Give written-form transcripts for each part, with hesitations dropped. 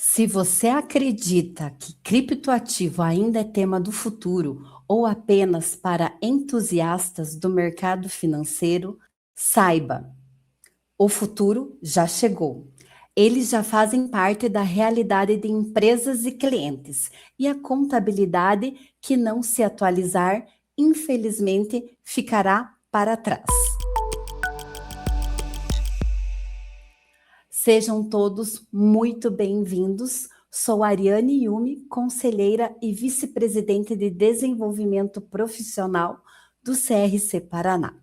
Se você acredita que criptoativo ainda é tema do futuro ou apenas para entusiastas do mercado financeiro, saiba, o futuro já chegou. Eles já fazem parte da realidade de empresas e clientes, e a contabilidade que não se atualizar, infelizmente, ficará para trás. Sejam todos muito bem-vindos. Sou Ariane Yumi, conselheira e vice-presidente de desenvolvimento profissional do CRC Paraná.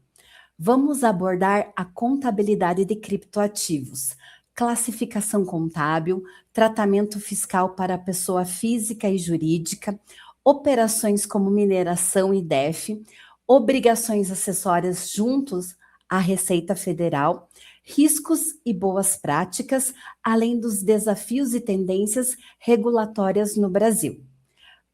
Vamos abordar a contabilidade de criptoativos, classificação contábil, tratamento fiscal para pessoa física e jurídica, operações como mineração e DEF, obrigações acessórias juntos à Receita Federal, riscos e boas práticas, além dos desafios e tendências regulatórias no Brasil.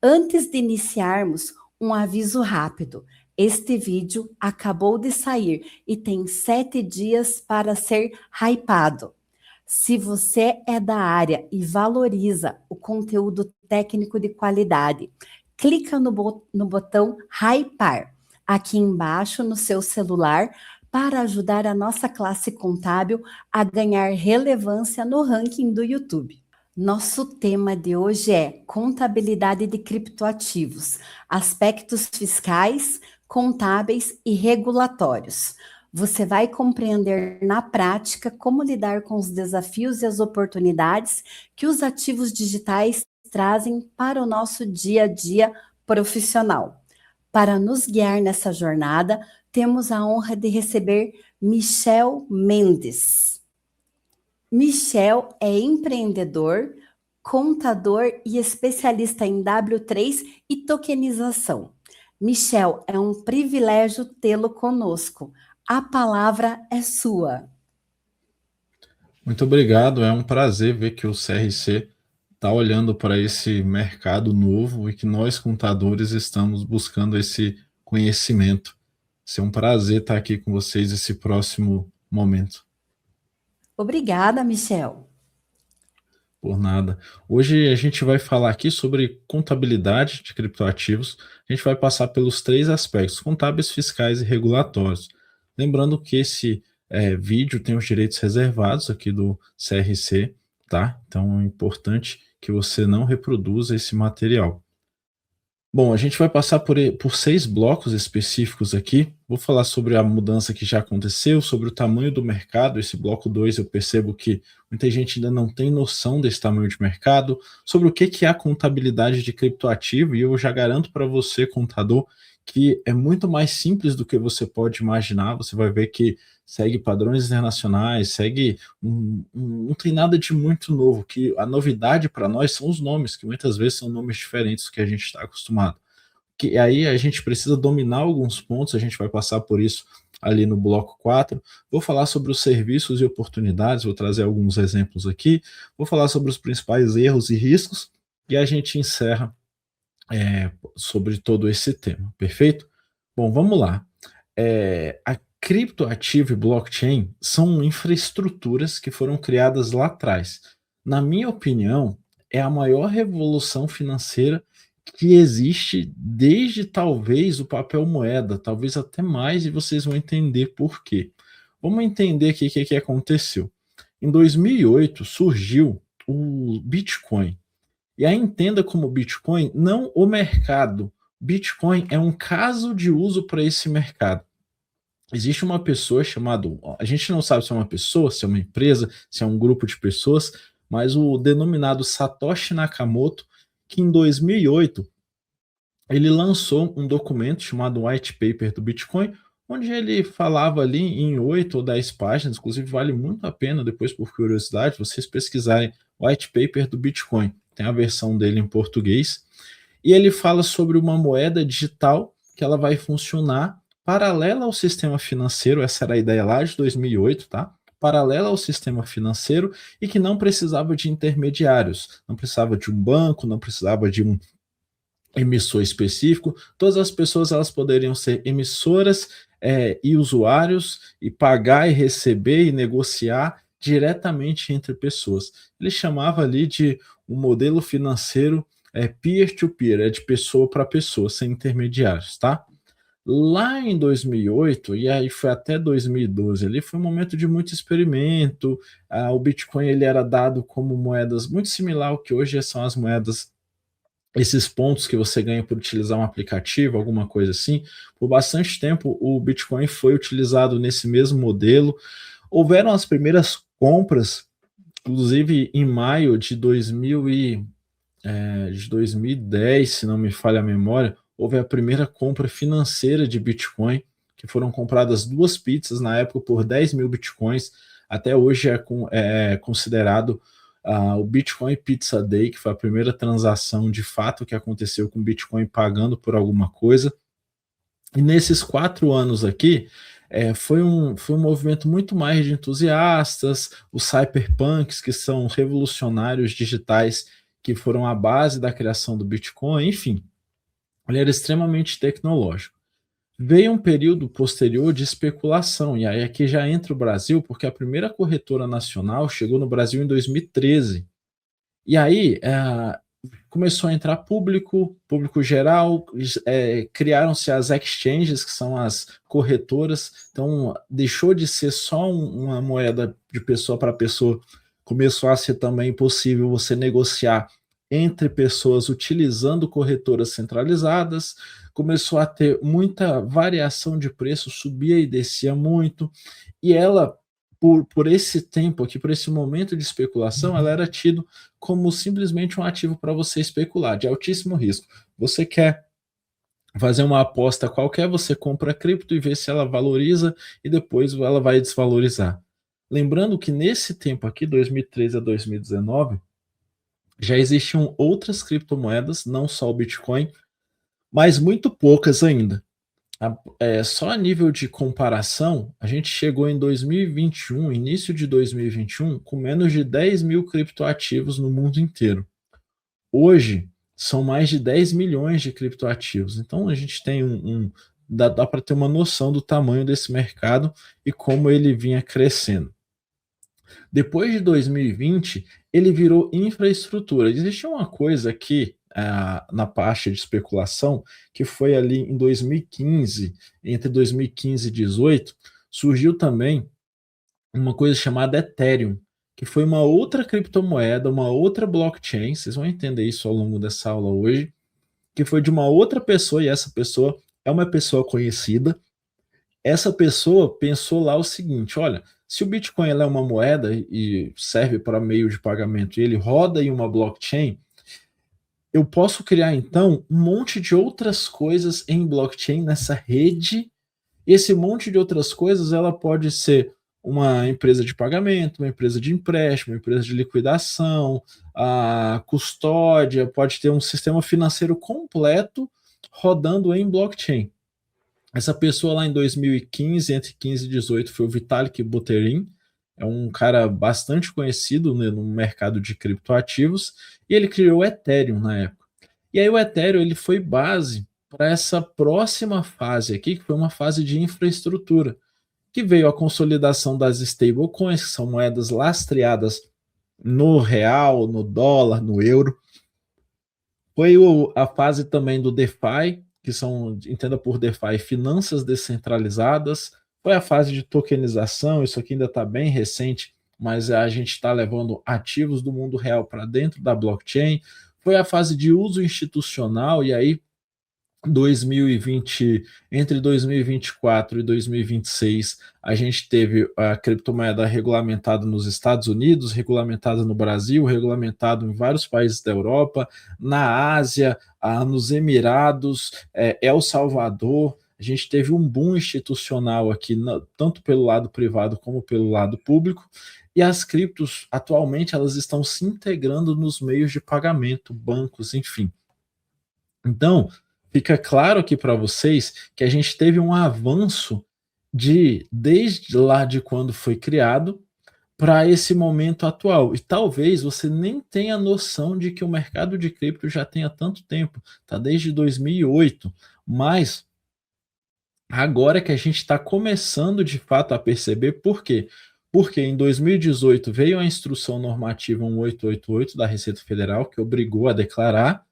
Antes de iniciarmos, um aviso rápido. Este vídeo acabou de sair e tem 7 dias para ser hypado. Se você é da área e valoriza o conteúdo técnico de qualidade, clica no botão hypar aqui embaixo no seu celular para ajudar a nossa classe contábil a ganhar relevância no ranking do YouTube. Nosso tema de hoje é contabilidade de criptoativos, aspectos fiscais, contábeis e regulatórios. Você vai compreender na prática como lidar com os desafios e as oportunidades que os ativos digitais trazem para o nosso dia a dia profissional. Para nos guiar nessa jornada, temos a honra de receber Michel Mendes. Michel é empreendedor, contador e especialista em W3 e tokenização. Michel, é um privilégio tê-lo conosco. A palavra é sua. Muito obrigado, é um prazer ver que o CRC está olhando para esse mercado novo e que nós, contadores, estamos buscando esse conhecimento. É um prazer estar aqui com vocês esse próximo momento. Obrigada, Michel. Por nada. Hoje a gente vai falar aqui sobre contabilidade de criptoativos. A gente vai passar pelos 3 aspectos: contábeis, fiscais e regulatórios. Lembrando que esse vídeo tem os direitos reservados aqui do CRC, tá? Então é importante que você não reproduza esse material. Bom, a gente vai passar por 6 blocos específicos aqui. Vou falar sobre a mudança que já aconteceu, sobre o tamanho do mercado. Esse bloco 2 eu percebo que muita gente ainda não tem noção desse tamanho de mercado, sobre o que é a contabilidade de criptoativo, e eu já garanto para você, contador, que é muito mais simples do que você pode imaginar. Você vai ver que segue padrões internacionais, não tem nada de muito novo, que a novidade para nós são os nomes, que muitas vezes são nomes diferentes do que a gente está acostumado. Que aí a gente precisa dominar alguns pontos, a gente vai passar por isso ali no bloco 4. Vou falar sobre os serviços e oportunidades, vou trazer alguns exemplos aqui, vou falar sobre os principais erros e riscos, e a gente encerra sobre todo esse tema, perfeito? Bom, vamos lá. A criptoativo e blockchain são infraestruturas que foram criadas lá atrás. Na minha opinião, é a maior revolução financeira que existe desde talvez o papel moeda, talvez até mais, e vocês vão entender por quê. Vamos entender aqui o que aconteceu. Em 2008 surgiu o Bitcoin. E aí entenda como Bitcoin, não o mercado. Bitcoin é um caso de uso para esse mercado. Existe uma pessoa chamada, a gente não sabe se é uma pessoa, se é uma empresa, se é um grupo de pessoas, mas o denominado Satoshi Nakamoto, que em 2008 ele lançou um documento chamado White Paper do Bitcoin, onde ele falava ali em 8 ou 10 páginas, inclusive vale muito a pena depois, por curiosidade, vocês pesquisarem White Paper do Bitcoin, tem a versão dele em português, e ele fala sobre uma moeda digital que ela vai funcionar paralela ao sistema financeiro. Essa era a ideia lá de 2008, tá? Paralela ao sistema financeiro, e que não precisava de intermediários, não precisava de um banco, não precisava de um emissor específico. Todas as pessoas elas poderiam ser emissoras e usuários, e pagar e receber e negociar diretamente entre pessoas. Ele chamava ali de um modelo financeiro peer-to-peer, de pessoa para pessoa, sem intermediários, tá? Lá em 2008, e aí foi até 2012, ali foi um momento de muito experimento. O Bitcoin ele era dado como moedas muito similar ao que hoje são as moedas, esses pontos que você ganha por utilizar um aplicativo, alguma coisa assim. Por bastante tempo, o Bitcoin foi utilizado nesse mesmo modelo. Houveram as primeiras compras, inclusive em maio de 2010, se não me falha a memória, houve a primeira compra financeira de Bitcoin, que foram compradas 2 pizzas na época por 10 mil Bitcoins. Até hoje é considerado o Bitcoin Pizza Day, que foi a primeira transação de fato que aconteceu com Bitcoin pagando por alguma coisa. E nesses 4 anos aqui, foi um movimento muito mais de entusiastas, os cyberpunks, que são revolucionários digitais que foram a base da criação do Bitcoin, enfim, ele era extremamente tecnológico. Veio um período posterior de especulação, e aí aqui já entra o Brasil, porque a primeira corretora nacional chegou no Brasil em 2013. E aí começou a entrar público geral, criaram-se as exchanges, que são as corretoras, então deixou de ser só uma moeda de pessoa para pessoa, começou a ser também possível você negociar entre pessoas utilizando corretoras centralizadas, começou a ter muita variação de preço, subia e descia muito, e ela, por esse tempo aqui, por esse momento de especulação, ela era tido como simplesmente um ativo para você especular, de altíssimo risco. Você quer fazer uma aposta qualquer, você compra cripto e vê se ela valoriza e depois ela vai desvalorizar. Lembrando que nesse tempo aqui, 2013 a 2019, já existiam outras criptomoedas, não só o Bitcoin, mas muito poucas ainda. Só a nível de comparação, a gente chegou em 2021, início de 2021, com menos de 10 mil criptoativos no mundo inteiro. Hoje, são mais de 10 milhões de criptoativos. Então, a gente tem dá para ter uma noção do tamanho desse mercado e como ele vinha crescendo. Depois de 2020, ele virou infraestrutura. Existia uma coisa aqui na parte de especulação, que foi ali em 2015, entre 2015 e 2018, surgiu também uma coisa chamada Ethereum, que foi uma outra criptomoeda, uma outra blockchain, vocês vão entender isso ao longo dessa aula hoje, que foi de uma outra pessoa, e essa pessoa é uma pessoa conhecida. Essa pessoa pensou lá o seguinte: olha, se o Bitcoin é uma moeda e serve para meio de pagamento e ele roda em uma blockchain, eu posso criar então um monte de outras coisas em blockchain nessa rede. Esse monte de outras coisas, ela pode ser uma empresa de pagamento, uma empresa de empréstimo, uma empresa de liquidação, a custódia, pode ter um sistema financeiro completo rodando em blockchain. Essa pessoa lá em 2015, entre 15 e 18, foi o Vitalik Buterin. É um cara bastante conhecido, né, no mercado de criptoativos, e ele criou o Ethereum na época. E aí o Ethereum ele foi base para essa próxima fase aqui, que foi uma fase de infraestrutura, que veio a consolidação das stablecoins, que são moedas lastreadas no real, no dólar, no euro. Foi a fase também do DeFi, que são, entenda por DeFi, finanças descentralizadas. Foi a fase de tokenização, isso aqui ainda está bem recente, mas a gente está levando ativos do mundo real para dentro da blockchain. Foi a fase de uso institucional, e aí 2020, entre 2024 e 2026, a gente teve a criptomoeda regulamentada nos Estados Unidos, regulamentada no Brasil, regulamentada em vários países da Europa, na Ásia, nos Emirados, El Salvador. A gente teve um boom institucional aqui, tanto pelo lado privado como pelo lado público, e as criptos, atualmente, elas estão se integrando nos meios de pagamento, bancos, enfim. Então, fica claro aqui para vocês que a gente teve um avanço desde lá de quando foi criado para esse momento atual. E talvez você nem tenha noção de que o mercado de cripto já tenha tanto tempo, tá desde 2008, mas agora que a gente está começando de fato a perceber. Por quê? Porque em 2018 veio a Instrução Normativa 1888 da Receita Federal, que obrigou a declarar.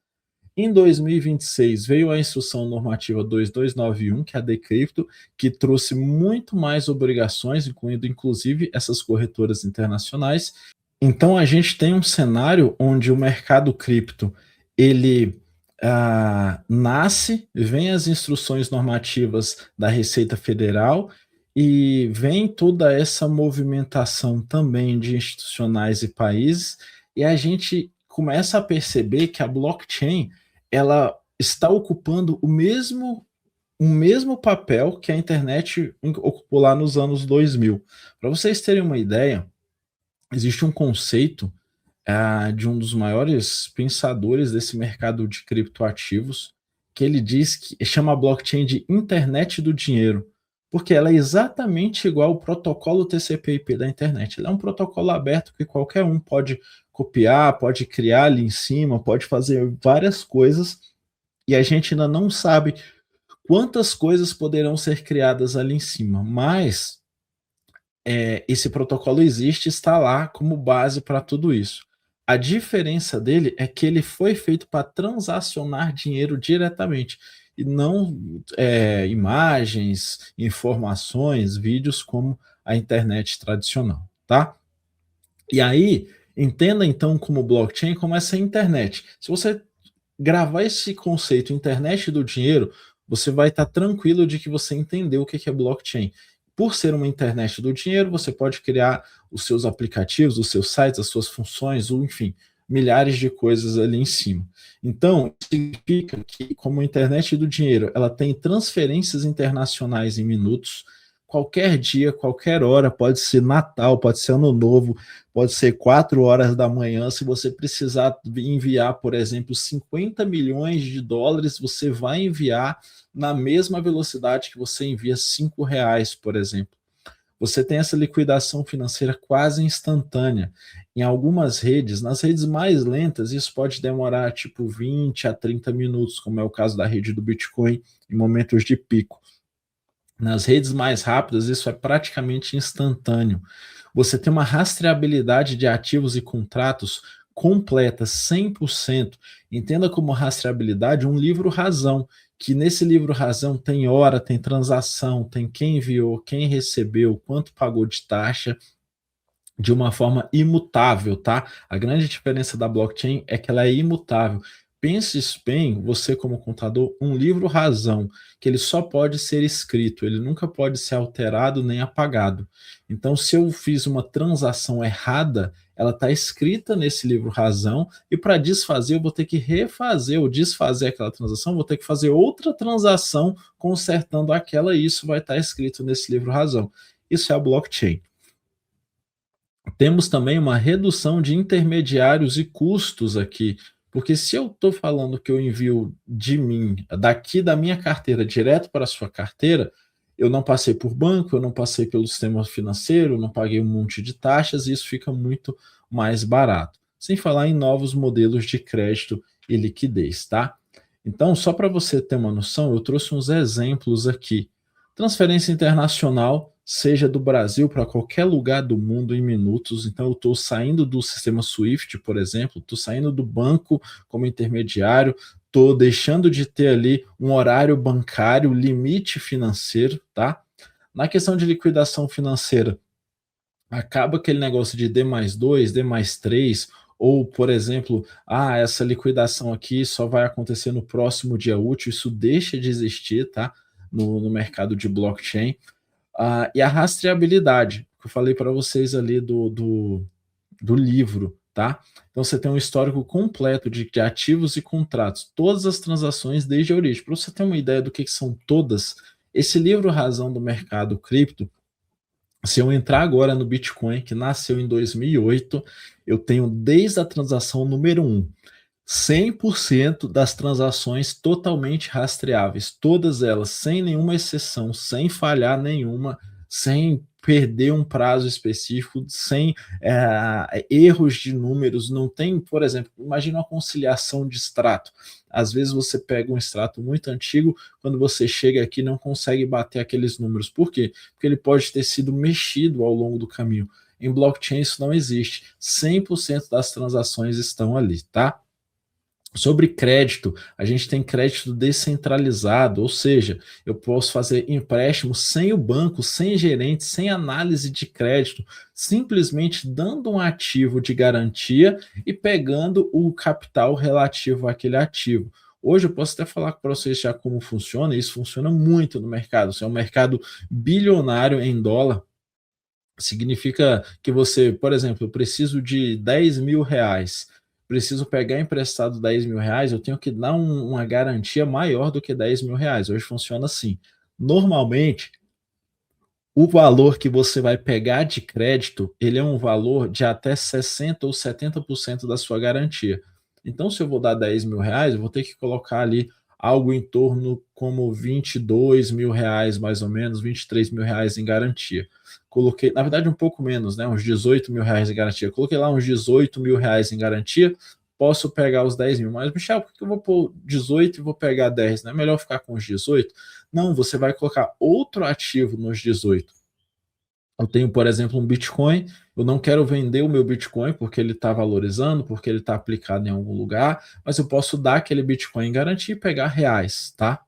Em 2026 veio a Instrução Normativa 2291, que é a Decrypto, que trouxe muito mais obrigações, incluindo inclusive essas corretoras internacionais. Então a gente tem um cenário onde o mercado cripto ele nasce, vem as instruções normativas da Receita Federal e vem toda essa movimentação também de institucionais e países, e a gente começa a perceber que a blockchain ela está ocupando o mesmo papel que a internet ocupou lá nos anos 2000. Para vocês terem uma ideia, existe um conceito de um dos maiores pensadores desse mercado de criptoativos, que ele diz que chama a blockchain de internet do dinheiro, porque ela é exatamente igual ao protocolo TCP/IP da internet. Ela é um protocolo aberto que qualquer um pode copiar, pode criar ali em cima, pode fazer várias coisas, e a gente ainda não sabe quantas coisas poderão ser criadas ali em cima, mas esse protocolo existe, está lá como base para tudo isso. A diferença dele é que ele foi feito para transacionar dinheiro diretamente e não imagens, informações, vídeos como a internet tradicional, tá? E aí, entenda então como blockchain, como essa internet. Se você gravar esse conceito internet do dinheiro, você vai estar tranquilo de que você entendeu o que é blockchain. Por ser uma internet do dinheiro, você pode criar os seus aplicativos, os seus sites, as suas funções, ou enfim, milhares de coisas ali em cima. Então, significa que, como a internet do dinheiro, ela tem transferências internacionais em minutos, qualquer dia, qualquer hora, pode ser Natal, pode ser Ano Novo, pode ser 4 horas da manhã. Se você precisar enviar, por exemplo, 50 milhões de dólares, você vai enviar na mesma velocidade que você envia R$ 5, por exemplo. Você tem essa liquidação financeira quase instantânea. Em algumas redes, nas redes mais lentas, isso pode demorar tipo 20 a 30 minutos, como é o caso da rede do Bitcoin, em momentos de pico. Nas redes mais rápidas, isso é praticamente instantâneo. Você tem uma rastreabilidade de ativos e contratos completa, 100%. Entenda como rastreabilidade um livro razão, que nesse livro razão tem hora, tem transação, tem quem enviou, quem recebeu, quanto pagou de taxa, de uma forma imutável, tá? A grande diferença da blockchain é que ela é imutável. Pense bem, você como contador, um livro razão, que ele só pode ser escrito, ele nunca pode ser alterado nem apagado. Então, se eu fiz uma transação errada, ela está escrita nesse livro razão, e para desfazer, eu vou ter que refazer ou desfazer aquela transação, vou ter que fazer outra transação consertando aquela, e isso vai estar escrito nesse livro razão. Isso é a blockchain. Temos também uma redução de intermediários e custos aqui, porque se eu estou falando que eu envio de mim, daqui da minha carteira, direto para a sua carteira, eu não passei por banco, eu não passei pelo sistema financeiro, não paguei um monte de taxas, e isso fica muito mais barato. Sem falar em novos modelos de crédito e liquidez, tá? Então, só para você ter uma noção, eu trouxe uns exemplos aqui. Transferência internacional, seja do Brasil para qualquer lugar do mundo em minutos. Então, eu estou saindo do sistema SWIFT, por exemplo, estou saindo do banco como intermediário, estou deixando de ter ali um horário bancário, limite financeiro, tá? Na questão de liquidação financeira, acaba aquele negócio de D+2, D+3, ou, por exemplo, essa liquidação aqui só vai acontecer no próximo dia útil, isso deixa de existir, tá? No mercado de blockchain. E a rastreabilidade, que eu falei para vocês ali do livro, tá? Então você tem um histórico completo de ativos e contratos, todas as transações desde a origem. Para você ter uma ideia do que são todas, esse livro razão do mercado cripto, se eu entrar agora no Bitcoin, que nasceu em 2008, eu tenho desde a transação número 1, 100% das transações totalmente rastreáveis, todas elas, sem nenhuma exceção, sem falhar nenhuma, sem perder um prazo específico sem erros de números. Não tem, por exemplo, imagina uma conciliação de extrato. Às vezes você pega um extrato muito antigo, quando você chega aqui não consegue bater aqueles números. Por quê? Porque ele pode ter sido mexido ao longo do caminho. Em blockchain isso não existe. 100% das transações estão ali, tá? Sobre crédito, a gente tem crédito descentralizado, ou seja, eu posso fazer empréstimo sem o banco, sem gerente, sem análise de crédito, simplesmente dando um ativo de garantia e pegando o capital relativo àquele ativo. Hoje eu posso até falar para vocês já como funciona, e isso funciona muito no mercado. Isso é um mercado bilionário em dólar. Significa que você, por exemplo, eu preciso de 10 mil reais, preciso pegar emprestado 10 mil reais, eu tenho que dar uma garantia maior do que 10 mil reais. Hoje funciona assim. Normalmente, o valor que você vai pegar de crédito, ele é um valor de até 60% ou 70% da sua garantia. Então, se eu vou dar 10 mil reais, eu vou ter que colocar ali algo em torno como 22 mil reais, mais ou menos, 23 mil reais em garantia. Coloquei, na verdade, um pouco menos, né? Uns 18 mil reais em garantia. Coloquei lá uns 18 mil reais em garantia, posso pegar os 10 mil. Mas, Michel, por que eu vou pôr 18 e vou pegar 10? Não é melhor ficar com os 18? Não, você vai colocar outro ativo nos 18. Eu tenho, por exemplo, um Bitcoin, eu não quero vender o meu Bitcoin porque ele está valorizando, porque ele está aplicado em algum lugar, mas eu posso dar aquele Bitcoin em garantia e pegar reais, tá?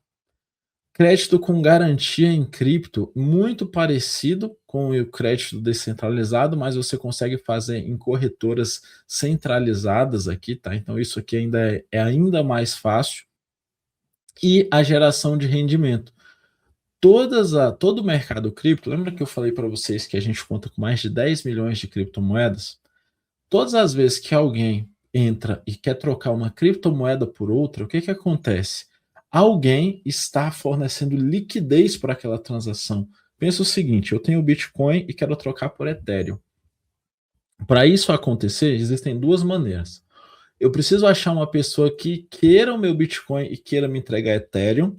Crédito com garantia em cripto, muito parecido com o crédito descentralizado, mas você consegue fazer em corretoras centralizadas aqui, tá? Então isso aqui é ainda mais fácil. E a geração de rendimento. Todo o mercado cripto, lembra que eu falei para vocês que a gente conta com mais de 10 milhões de criptomoedas? Todas as vezes que alguém entra e quer trocar uma criptomoeda por outra, o que acontece? Alguém está fornecendo liquidez para aquela transação. Pensa o seguinte, eu tenho Bitcoin e quero trocar por Ethereum. Para isso acontecer, existem duas maneiras. Eu preciso achar uma pessoa que queira o meu Bitcoin e queira me entregar Ethereum.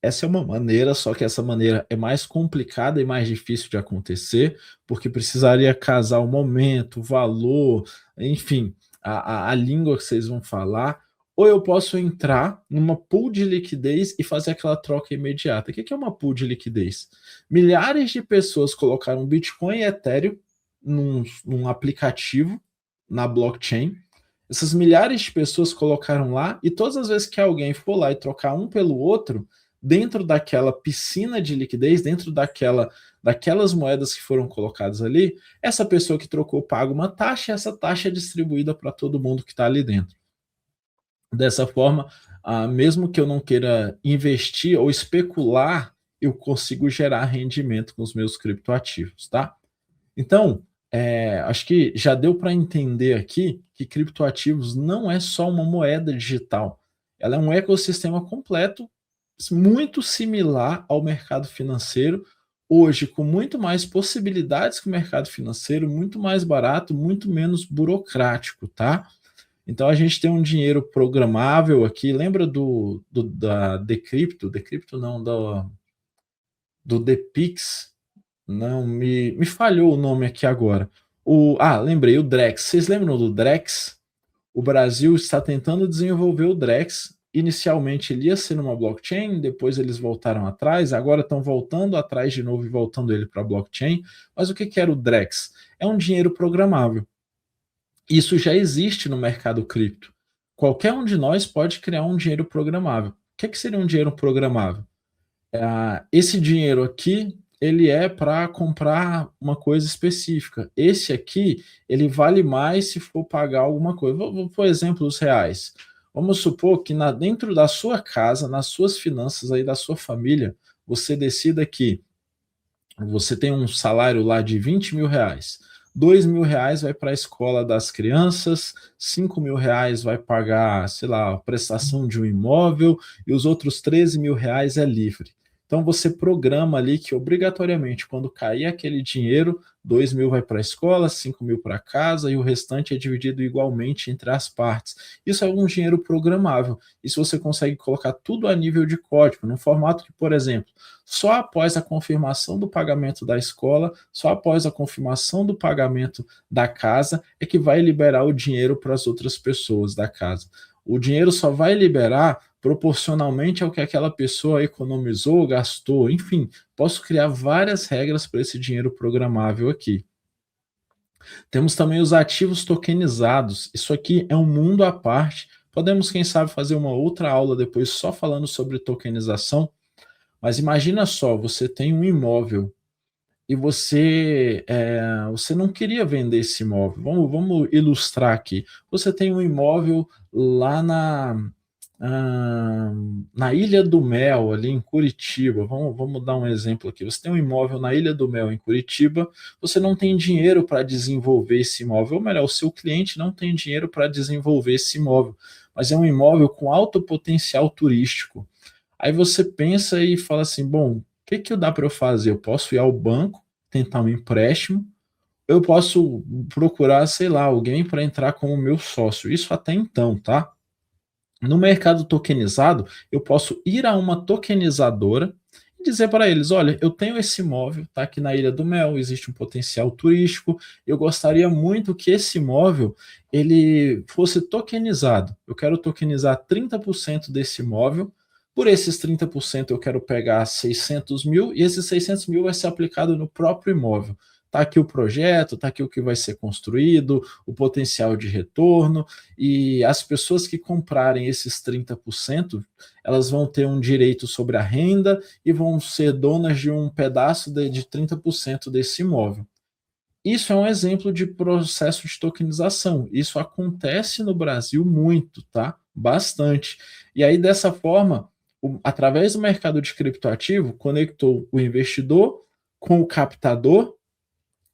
Essa é uma maneira, só que essa maneira é mais complicada e mais difícil de acontecer, porque precisaria casar o momento, o valor, enfim, a língua que vocês vão falar. Ou eu posso entrar numa pool de liquidez e fazer aquela troca imediata. O que é uma pool de liquidez? Milhares de pessoas colocaram Bitcoin e Ethereum num aplicativo na blockchain. Essas milhares de pessoas colocaram lá e todas as vezes que alguém for lá e trocar um pelo outro, dentro daquela piscina de liquidez, dentro daquelas moedas que foram colocadas ali, essa pessoa que trocou paga uma taxa e essa taxa é distribuída para todo mundo que está ali dentro. Dessa forma, mesmo que eu não queira investir ou especular, eu consigo gerar rendimento com os meus criptoativos, tá? Então, acho que já deu para entender aqui que criptoativos não é só uma moeda digital, ela é um ecossistema completo, muito similar ao mercado financeiro, hoje com muito mais possibilidades que o mercado financeiro, muito mais barato, muito menos burocrático, tá? Então a gente tem um dinheiro programável aqui, lembra da Decrypto? Decrypto não, do DePix? Não, me falhou o nome aqui agora. Lembrei, o Drex. Vocês lembram do Drex? O Brasil está tentando desenvolver o Drex. Inicialmente ele ia ser numa blockchain, depois eles voltaram atrás, agora estão voltando atrás de novo e voltando ele para blockchain. Mas o que era o Drex? É um dinheiro programável. Isso já existe no mercado cripto. Qualquer um de nós pode criar um dinheiro programável. O que seria um dinheiro programável? Esse dinheiro aqui, ele é para comprar uma coisa específica. Esse aqui, ele vale mais se for pagar alguma coisa. Vou por exemplo, os reais. Vamos supor que dentro da sua casa, nas suas finanças aí da sua família, você decida que você tem um salário lá de 20 mil reais. 2 mil reais vai para a escola das crianças, 5 mil reais vai pagar, sei lá, a prestação de um imóvel e os outros 13 mil reais é livre. Então você programa ali que obrigatoriamente quando cair aquele dinheiro, 2.000 vai para a escola, 5.000 para casa e o restante é dividido igualmente entre as partes. Isso é um dinheiro programável. Isso você consegue colocar tudo a nível de código, num formato que, por exemplo, só após a confirmação do pagamento da escola, só após a confirmação do pagamento da casa, é que vai liberar o dinheiro para as outras pessoas da casa. O dinheiro só vai liberar proporcionalmente ao que aquela pessoa economizou, gastou, enfim, posso criar várias regras para esse dinheiro programável aqui. Temos também os ativos tokenizados. Isso aqui é um mundo à parte. Podemos, quem sabe, fazer uma outra aula depois só falando sobre tokenização. Mas imagina só, você tem um imóvel e você não queria vender esse imóvel. Vamos ilustrar aqui. Você tem um imóvel lá na Ilha do Mel, ali em Curitiba. Vamos dar um exemplo aqui. Você tem um imóvel na Ilha do Mel, em Curitiba, você não tem dinheiro para desenvolver esse imóvel, ou melhor, o seu cliente não tem dinheiro para desenvolver esse imóvel, mas é um imóvel com alto potencial turístico. Aí você pensa e fala assim, bom, o que dá para eu fazer? Eu posso ir ao banco, tentar um empréstimo, eu posso procurar, sei lá, alguém para entrar como meu sócio. Isso até então, tá? No mercado tokenizado, eu posso ir a uma tokenizadora e dizer para eles, olha, eu tenho esse imóvel, tá aqui na Ilha do Mel, existe um potencial turístico, eu gostaria muito que esse imóvel ele fosse tokenizado. Eu quero tokenizar 30% desse imóvel, por esses 30% eu quero pegar 600 mil e esses 600 mil vai ser aplicado no próprio imóvel. Está aqui o projeto, está aqui o que vai ser construído, o potencial de retorno, e as pessoas que comprarem esses 30%, elas vão ter um direito sobre a renda e vão ser donas de um pedaço de 30% desse imóvel. Isso é um exemplo de processo de tokenização. Isso acontece no Brasil muito, tá? Bastante. E aí, dessa forma, através do mercado de criptoativo, conectou o investidor com o captador,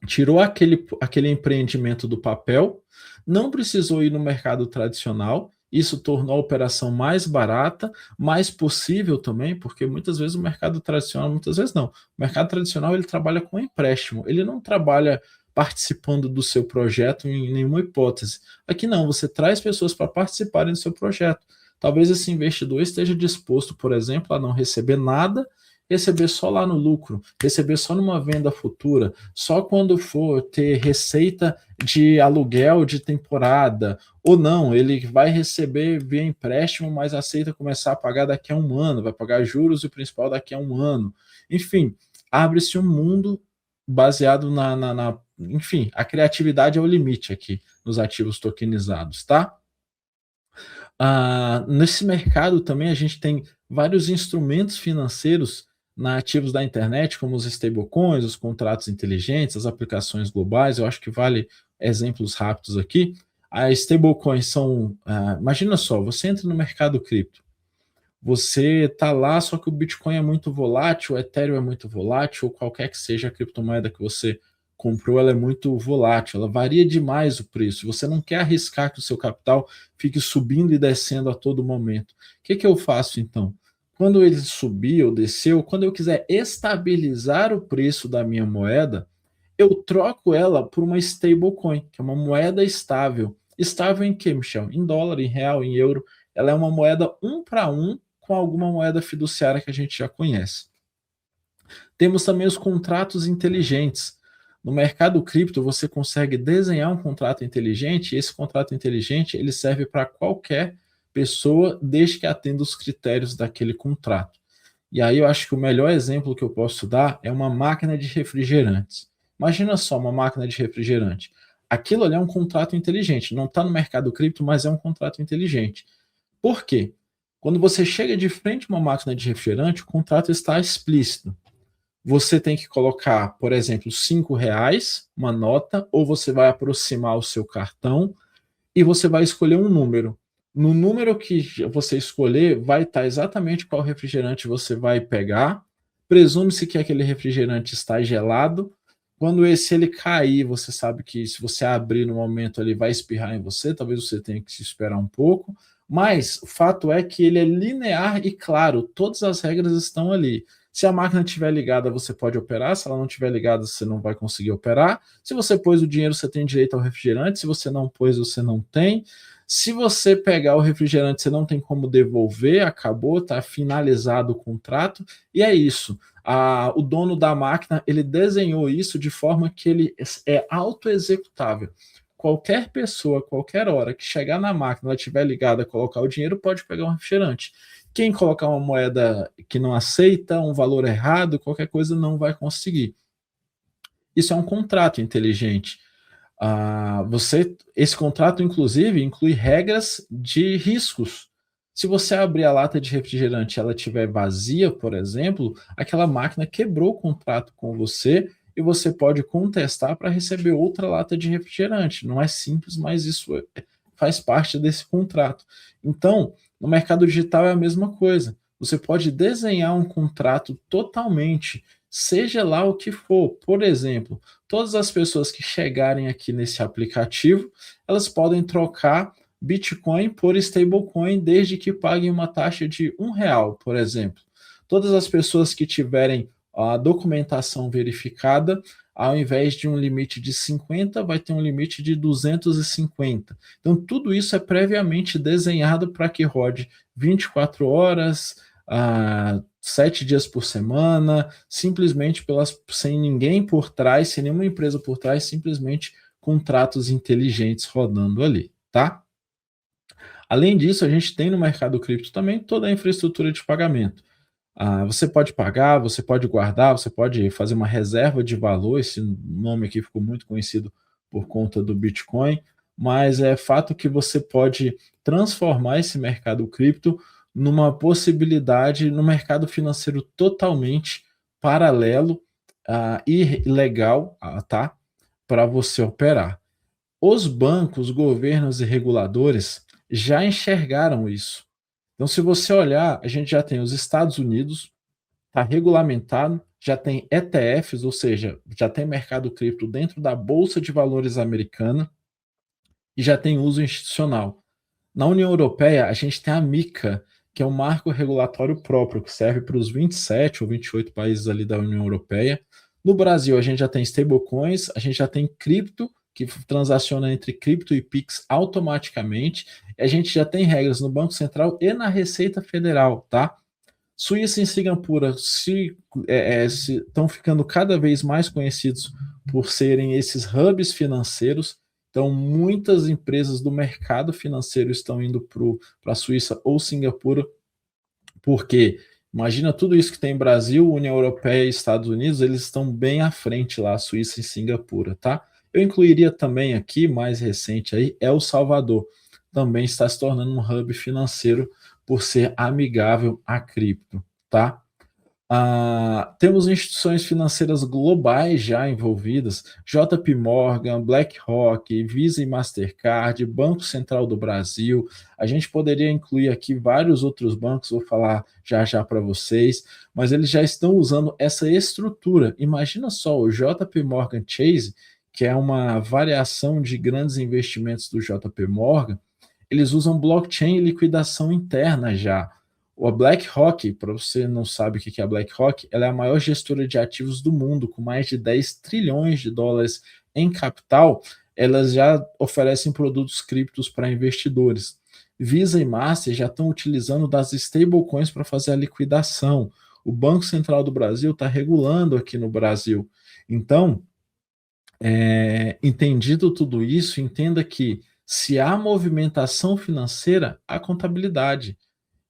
tirou aquele empreendimento do papel, não precisou ir no mercado tradicional, isso tornou a operação mais barata, mais possível também, porque muitas vezes o mercado tradicional, muitas vezes não, o mercado tradicional ele trabalha com empréstimo, ele não trabalha participando do seu projeto em nenhuma hipótese. Aqui não, você traz pessoas para participarem do seu projeto. Talvez esse investidor esteja disposto, por exemplo, a não receber nada, receber só lá no lucro, receber só numa venda futura, só quando for ter receita de aluguel de temporada, ou não, ele vai receber via empréstimo, mas aceita começar a pagar daqui a um ano, vai pagar juros e o principal daqui a um ano. Enfim, abre-se um mundo baseado enfim, a criatividade é o limite aqui nos ativos tokenizados, tá? Nesse mercado também a gente tem vários instrumentos financeiros nativos da internet, como os stablecoins, os contratos inteligentes, as aplicações globais. Eu acho que vale exemplos rápidos aqui. As stablecoins são, imagina só, você entra no mercado cripto, você está lá, só que o Bitcoin é muito volátil, o Ethereum é muito volátil, ou qualquer que seja a criptomoeda que você comprou, ela é muito volátil, ela varia demais o preço. Você não quer arriscar que o seu capital fique subindo e descendo a todo momento. O que eu faço então? Quando ele subir ou desceu, quando eu quiser estabilizar o preço da minha moeda, eu troco ela por uma stablecoin, que é uma moeda estável. Estável em quê, Michel? Em dólar, em real, em euro. Ela é uma moeda 1 para 1 com alguma moeda fiduciária que a gente já conhece. Temos também os contratos inteligentes. No mercado cripto, você consegue desenhar um contrato inteligente, e esse contrato inteligente ele serve para qualquer pessoa, desde que atenda os critérios daquele contrato. E aí eu acho que o melhor exemplo que eu posso dar é uma máquina de refrigerantes. Imagina só uma máquina de refrigerante. Aquilo ali é um contrato inteligente, não está no mercado cripto, mas é um contrato inteligente. Por quê? Quando você chega de frente a uma máquina de refrigerante, o contrato está explícito. Você tem que colocar, por exemplo, R$ 5, uma nota, ou você vai aproximar o seu cartão e você vai escolher um número. No número que você escolher, vai estar exatamente qual refrigerante você vai pegar. Presume-se que aquele refrigerante está gelado. Quando ele cair, você sabe que se você abrir no momento, ele vai espirrar em você. Talvez você tenha que se esperar um pouco. Mas o fato é que ele é linear e claro, todas as regras estão ali. Se a máquina estiver ligada, você pode operar. Se ela não estiver ligada, você não vai conseguir operar. Se você pôs o dinheiro, você tem direito ao refrigerante. Se você não pôs, você não tem. Se você pegar o refrigerante, você não tem como devolver, acabou, está finalizado o contrato, e é isso. O dono da máquina, ele desenhou isso de forma que ele é autoexecutável. Qualquer pessoa, qualquer hora que chegar na máquina, ela estiver ligada, colocar o dinheiro, pode pegar um refrigerante. Quem colocar uma moeda que não aceita, um valor errado, qualquer coisa, não vai conseguir. Isso é um contrato inteligente. Esse contrato, inclusive, inclui regras de riscos. Se você abrir a lata de refrigerante e ela estiver vazia, por exemplo, aquela máquina quebrou o contrato com você e você pode contestar para receber outra lata de refrigerante. Não é simples, mas isso faz parte desse contrato. Então, no mercado digital é a mesma coisa. Você pode desenhar um contrato totalmente, seja lá o que for. Por exemplo, todas as pessoas que chegarem aqui nesse aplicativo, elas podem trocar Bitcoin por stablecoin desde que paguem uma taxa de R$ 1, por exemplo. Todas as pessoas que tiverem a documentação verificada, ao invés de um limite de 50, vai ter um limite de 250. Então, tudo isso é previamente desenhado para que rode 24 horas, 7 dias por semana, simplesmente sem ninguém por trás, sem nenhuma empresa por trás, simplesmente contratos inteligentes rodando ali, tá? Além disso, a gente tem no mercado cripto também toda a infraestrutura de pagamento. Você pode pagar, você pode guardar, você pode fazer uma reserva de valor. Esse nome aqui ficou muito conhecido por conta do Bitcoin, mas é fato que você pode transformar esse mercado cripto numa possibilidade no mercado financeiro totalmente paralelo e legal, tá? Para você operar. Os bancos, governos e reguladores já enxergaram isso. Então, se você olhar, a gente já tem os Estados Unidos, está regulamentado, já tem ETFs, ou seja, já tem mercado cripto dentro da Bolsa de Valores americana e já tem uso institucional. Na União Europeia, a gente tem a MiCA, que é um marco regulatório próprio, que serve para os 27 ou 28 países ali da União Europeia. No Brasil, a gente já tem stablecoins, a gente já tem cripto, que transaciona entre cripto e Pix automaticamente. A gente já tem regras no Banco Central e na Receita Federal, tá? Suíça e Singapura estão ficando cada vez mais conhecidos por serem esses hubs financeiros. Então, muitas empresas do mercado financeiro estão indo para a Suíça ou Singapura, porque imagina tudo isso que tem Brasil, União Europeia e Estados Unidos, eles estão bem à frente lá, Suíça e Singapura, tá? Eu incluiria também aqui, mais recente aí, El Salvador. Também está se tornando um hub financeiro por ser amigável à cripto, tá? Temos instituições financeiras globais já envolvidas, JP Morgan, BlackRock, Visa e Mastercard, Banco Central do Brasil. A gente poderia incluir aqui vários outros bancos, vou falar já já para vocês, mas eles já estão usando essa estrutura. Imagina só, o JP Morgan Chase, que é uma variação de grandes investimentos do JP Morgan, eles usam blockchain e liquidação interna já. A BlackRock, para você não sabe o que é a BlackRock, ela é a maior gestora de ativos do mundo, com mais de 10 trilhões de dólares em capital. Elas já oferecem produtos criptos para investidores. Visa e Master já estão utilizando das stablecoins para fazer a liquidação. O Banco Central do Brasil está regulando aqui no Brasil. Então, entendido tudo isso, entenda que se há movimentação financeira, há contabilidade.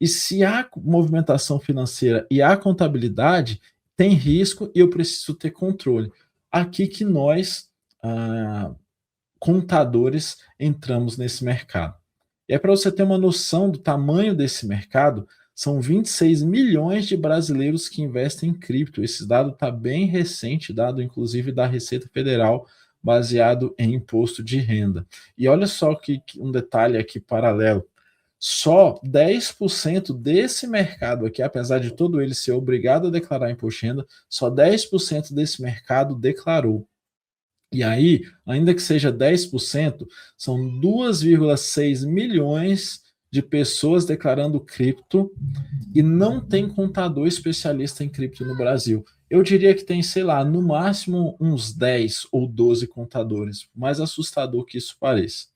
E se há movimentação financeira e há contabilidade, tem risco e eu preciso ter controle. Aqui que nós, contadores, entramos nesse mercado. E é para você ter uma noção do tamanho desse mercado, são 26 milhões de brasileiros que investem em cripto. Esse dado está bem recente, dado inclusive da Receita Federal, baseado em imposto de renda. E olha só que um detalhe aqui paralelo. Só 10% desse mercado aqui, apesar de todo ele ser obrigado a declarar imposto de renda, só 10% desse mercado declarou. E aí, ainda que seja 10%, são 2,6 milhões de pessoas declarando cripto e não tem contador especialista em cripto no Brasil. Eu diria que tem, sei lá, no máximo uns 10 ou 12 contadores, mais assustador que isso pareça.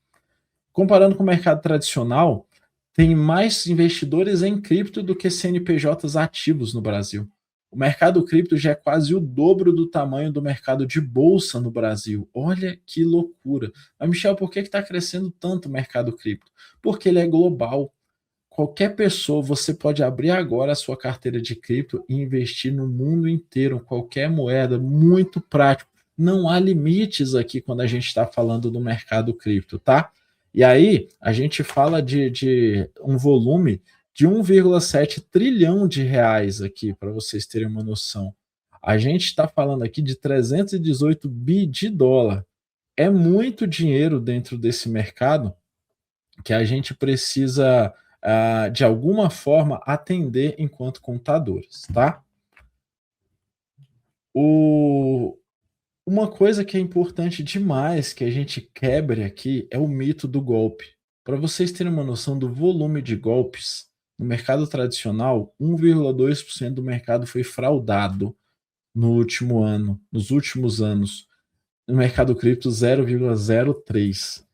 Comparando com o mercado tradicional, tem mais investidores em cripto do que CNPJs ativos no Brasil. O mercado cripto já é quase o dobro do tamanho do mercado de bolsa no Brasil. Olha que loucura. Mas, Michel, por que está crescendo tanto o mercado cripto? Porque ele é global. Qualquer pessoa, você pode abrir agora a sua carteira de cripto e investir no mundo inteiro, qualquer moeda, muito prático. Não há limites aqui quando a gente está falando do mercado cripto, tá? E aí, a gente fala de um volume de 1,7 trilhão de reais aqui, para vocês terem uma noção. A gente está falando aqui de 318 bi de dólar. É muito dinheiro dentro desse mercado que a gente precisa, de alguma forma, atender enquanto contadores, tá? Uma coisa que é importante demais que a gente quebre aqui é o mito do golpe. Para vocês terem uma noção do volume de golpes, no mercado tradicional, 1,2% do mercado foi fraudado no último ano, nos últimos anos. No mercado cripto, 0,03%.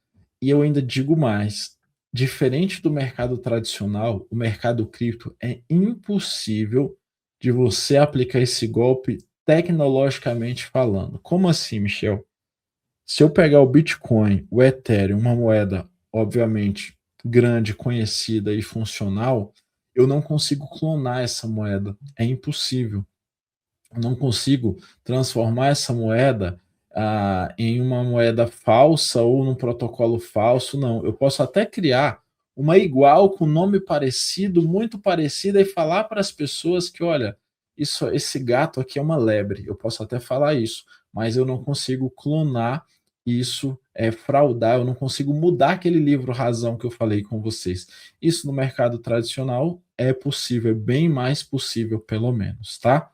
E eu ainda digo mais, diferente do mercado tradicional, o mercado cripto é impossível de você aplicar esse golpe tecnologicamente falando. Como assim, Michel? Se eu pegar o Bitcoin, o Ethereum, uma moeda, obviamente, grande, conhecida e funcional, eu não consigo clonar essa moeda. É impossível. Eu não consigo transformar essa moeda em uma moeda falsa ou num protocolo falso, não. Eu posso até criar uma igual com nome parecido, muito parecida, e falar para as pessoas que, olha, esse gato aqui é uma lebre. Eu posso até falar isso, mas eu não consigo clonar isso, fraudar, eu não consigo mudar aquele livro razão que eu falei com vocês. Isso no mercado tradicional é possível, é bem mais possível, pelo menos, tá?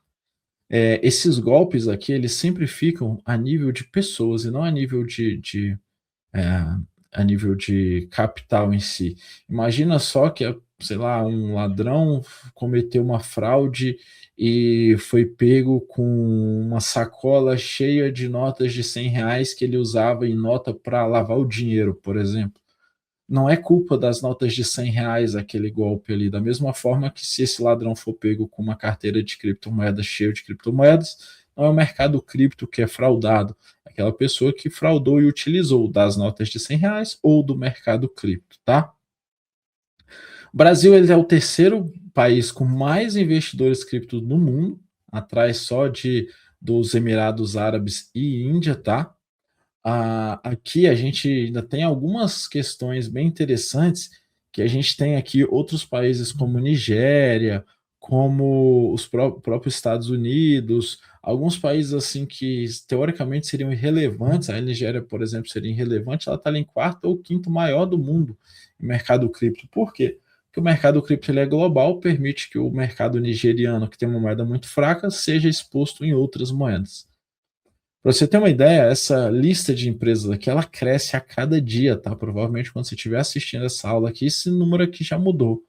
Esses golpes aqui, eles sempre ficam a nível de pessoas e não a nível é, a nível de capital em si. Imagina só que, sei lá, um ladrão cometeu uma fraude e foi pego com uma sacola cheia de notas de R$ 100 que ele usava em nota para lavar o dinheiro, por exemplo. Não é culpa das notas de R$ 100 aquele golpe ali, da mesma forma que se esse ladrão for pego com uma carteira de criptomoedas cheia de criptomoedas, não é o mercado cripto que é fraudado, é aquela pessoa que fraudou e utilizou das notas de R$ 100 ou do mercado cripto, tá? O Brasil, ele é o terceiro país com mais investidores cripto no mundo, atrás só dos Emirados Árabes e Índia, tá? Aqui a gente ainda tem algumas questões bem interessantes, que a gente tem aqui outros países como Nigéria, como os próprios Estados Unidos, alguns países assim que teoricamente seriam irrelevantes. A Nigéria, por exemplo, seria irrelevante, ela está ali em quarto ou quinto maior do mundo em mercado cripto. Por quê? Porque o mercado cripto ele é global, permite que o mercado nigeriano, que tem uma moeda muito fraca, seja exposto em outras moedas. Para você ter uma ideia, essa lista de empresas aqui, ela cresce a cada dia, tá? Provavelmente quando você estiver assistindo essa aula aqui, esse número aqui já mudou.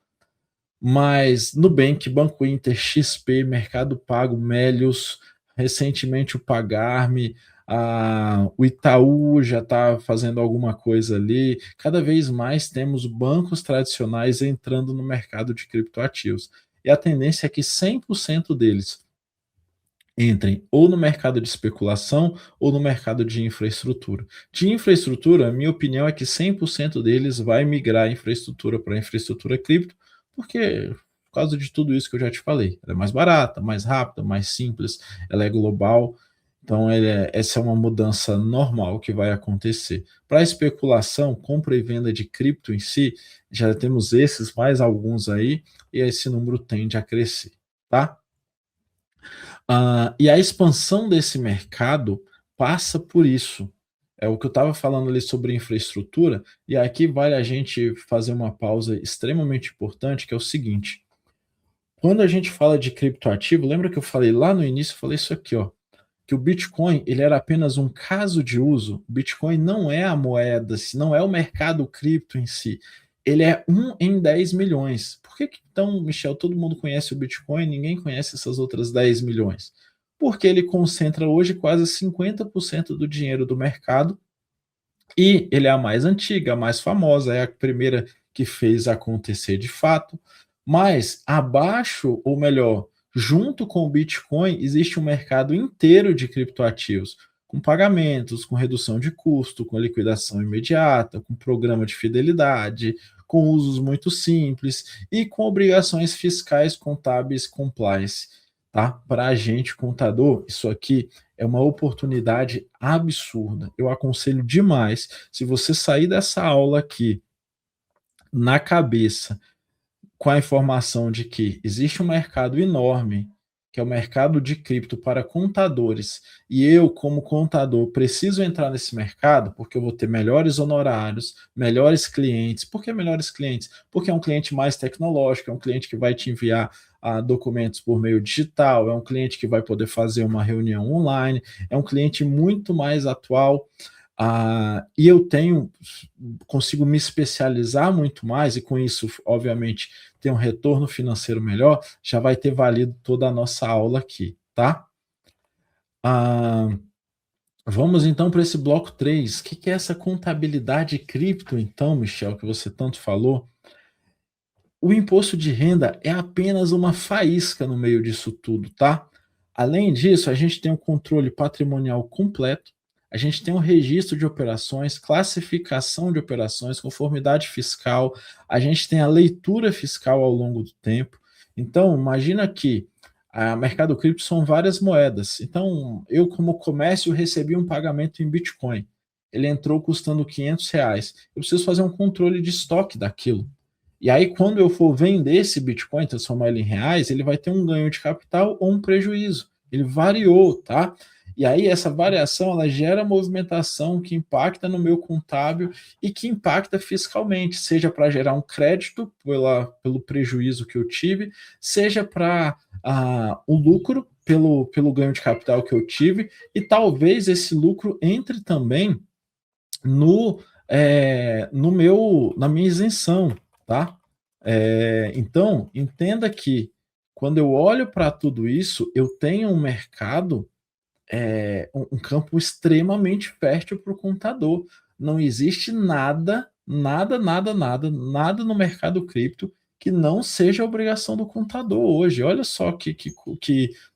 Mas Nubank, Banco Inter, XP, Mercado Pago, Melios, recentemente o Pagar.me, o Itaú já está fazendo alguma coisa ali. Cada vez mais temos bancos tradicionais entrando no mercado de criptoativos. E a tendência é que 100% deles entrem ou no mercado de especulação ou no mercado de infraestrutura. De infraestrutura, a minha opinião é que 100% deles vai migrar a infraestrutura para infraestrutura cripto, porque por causa de tudo isso que eu já te falei, ela é mais barata, mais rápida, mais simples, ela é global, então essa é uma mudança normal que vai acontecer. Para especulação, compra e venda de cripto em si, já temos esses, mais alguns aí, e esse número tende a crescer, tá? E a expansão desse mercado passa por isso. É o que eu estava falando ali sobre infraestrutura, e aqui vale a gente fazer uma pausa extremamente importante, que é o seguinte: quando a gente fala de criptoativo, lembra que eu falei lá no início, eu falei isso aqui, ó, que o Bitcoin ele era apenas um caso de uso. O Bitcoin não é a moeda, não é o mercado cripto em si. ele é 1 em 10 milhões. Por que então, Michel, todo mundo conhece o Bitcoin, ninguém conhece essas outras 10 milhões? Porque ele concentra hoje quase 50% do dinheiro do mercado e ele é a mais antiga, a mais famosa, é a primeira que fez acontecer de fato. Mas abaixo, ou melhor, junto com o Bitcoin, existe um mercado inteiro de criptoativos, com pagamentos, com redução de custo, com liquidação imediata, com programa de fidelidade, com usos muito simples e com obrigações fiscais, contábeis, compliance. Tá? Para a gente, contador, isso aqui é uma oportunidade absurda. Eu aconselho demais, se você sair dessa aula aqui na cabeça com a informação de que existe um mercado enorme, que é o mercado de cripto para contadores, e eu, como contador, preciso entrar nesse mercado porque eu vou ter melhores honorários, melhores clientes. Por que melhores clientes? Porque é um cliente mais tecnológico, é um cliente que vai te enviar documentos por meio digital, é um cliente que vai poder fazer uma reunião online, é um cliente muito mais atual. E eu consigo me especializar muito mais, e com isso, obviamente, ter um retorno financeiro melhor, já vai ter valido toda a nossa aula aqui, tá? Vamos então para esse bloco 3. O que é essa contabilidade cripto, então, Michel, que você tanto falou? O imposto de renda é apenas uma faísca no meio disso tudo, tá? Além disso, a gente tem um controle patrimonial completo, a gente tem um registro de operações, classificação de operações, conformidade fiscal, a gente tem a leitura fiscal ao longo do tempo. Então, imagina que a mercado cripto são várias moedas. Então, eu como comércio recebi um pagamento em Bitcoin. Ele entrou custando R$ 500. Eu preciso fazer um controle de estoque daquilo. E aí, quando eu for vender esse Bitcoin, transformar ele em reais, ele vai ter um ganho de capital ou um prejuízo. Ele variou, tá? E aí, essa variação, ela gera movimentação que impacta no meu contábil e que impacta fiscalmente, seja para gerar um crédito pelo prejuízo que eu tive, seja para o lucro pelo ganho de capital que eu tive, e talvez esse lucro entre também na minha isenção, tá? Então, entenda que quando eu olho para tudo isso, eu tenho um mercado, um campo extremamente fértil para o contador. Não existe nada, nada, nada, nada, nada no mercado cripto que não seja obrigação do contador hoje. Olha só que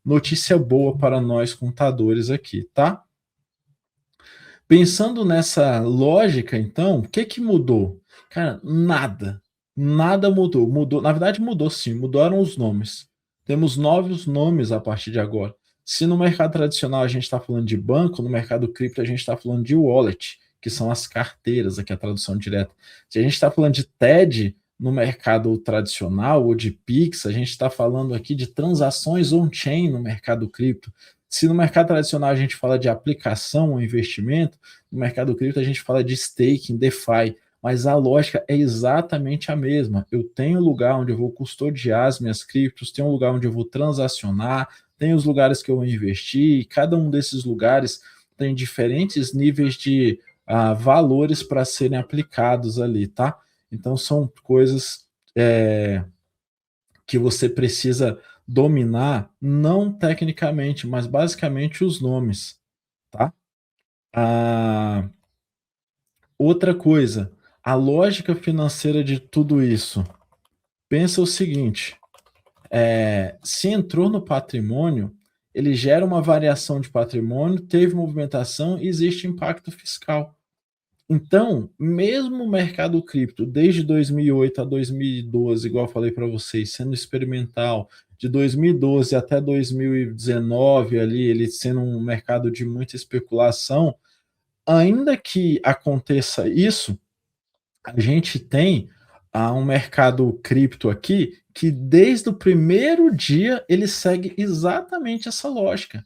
notícia boa para nós contadores aqui, tá? Pensando nessa lógica, então, o que mudou? Cara, nada. Nada mudou. Mudou, na verdade, mudou sim, mudaram os nomes. Temos novos nomes a partir de agora. Se no mercado tradicional a gente está falando de banco, no mercado cripto a gente está falando de wallet, que são as carteiras, aqui a tradução direta. Se a gente está falando de TED no mercado tradicional ou de Pix, a gente está falando aqui de transações on-chain no mercado cripto. Se no mercado tradicional a gente fala de aplicação ou investimento, no mercado cripto a gente fala de staking, DeFi, mas a lógica é exatamente a mesma. Eu tenho lugar onde eu vou custodiar as minhas criptos, tenho um lugar onde eu vou transacionar, tem os lugares que eu vou investir, e cada um desses lugares tem diferentes níveis de valores para serem aplicados ali, tá? Então são coisas que você precisa dominar, não tecnicamente, mas basicamente os nomes, tá? Outra coisa, a lógica financeira de tudo isso. Pensa o seguinte, se entrou no patrimônio, ele gera uma variação de patrimônio, teve movimentação e existe impacto fiscal. Então, mesmo o mercado cripto, desde 2008 a 2012, igual eu falei para vocês, sendo experimental, de 2012 até 2019, ali, ele sendo um mercado de muita especulação, ainda que aconteça isso, a gente tem um mercado cripto aqui que, desde o primeiro dia, ele segue exatamente essa lógica.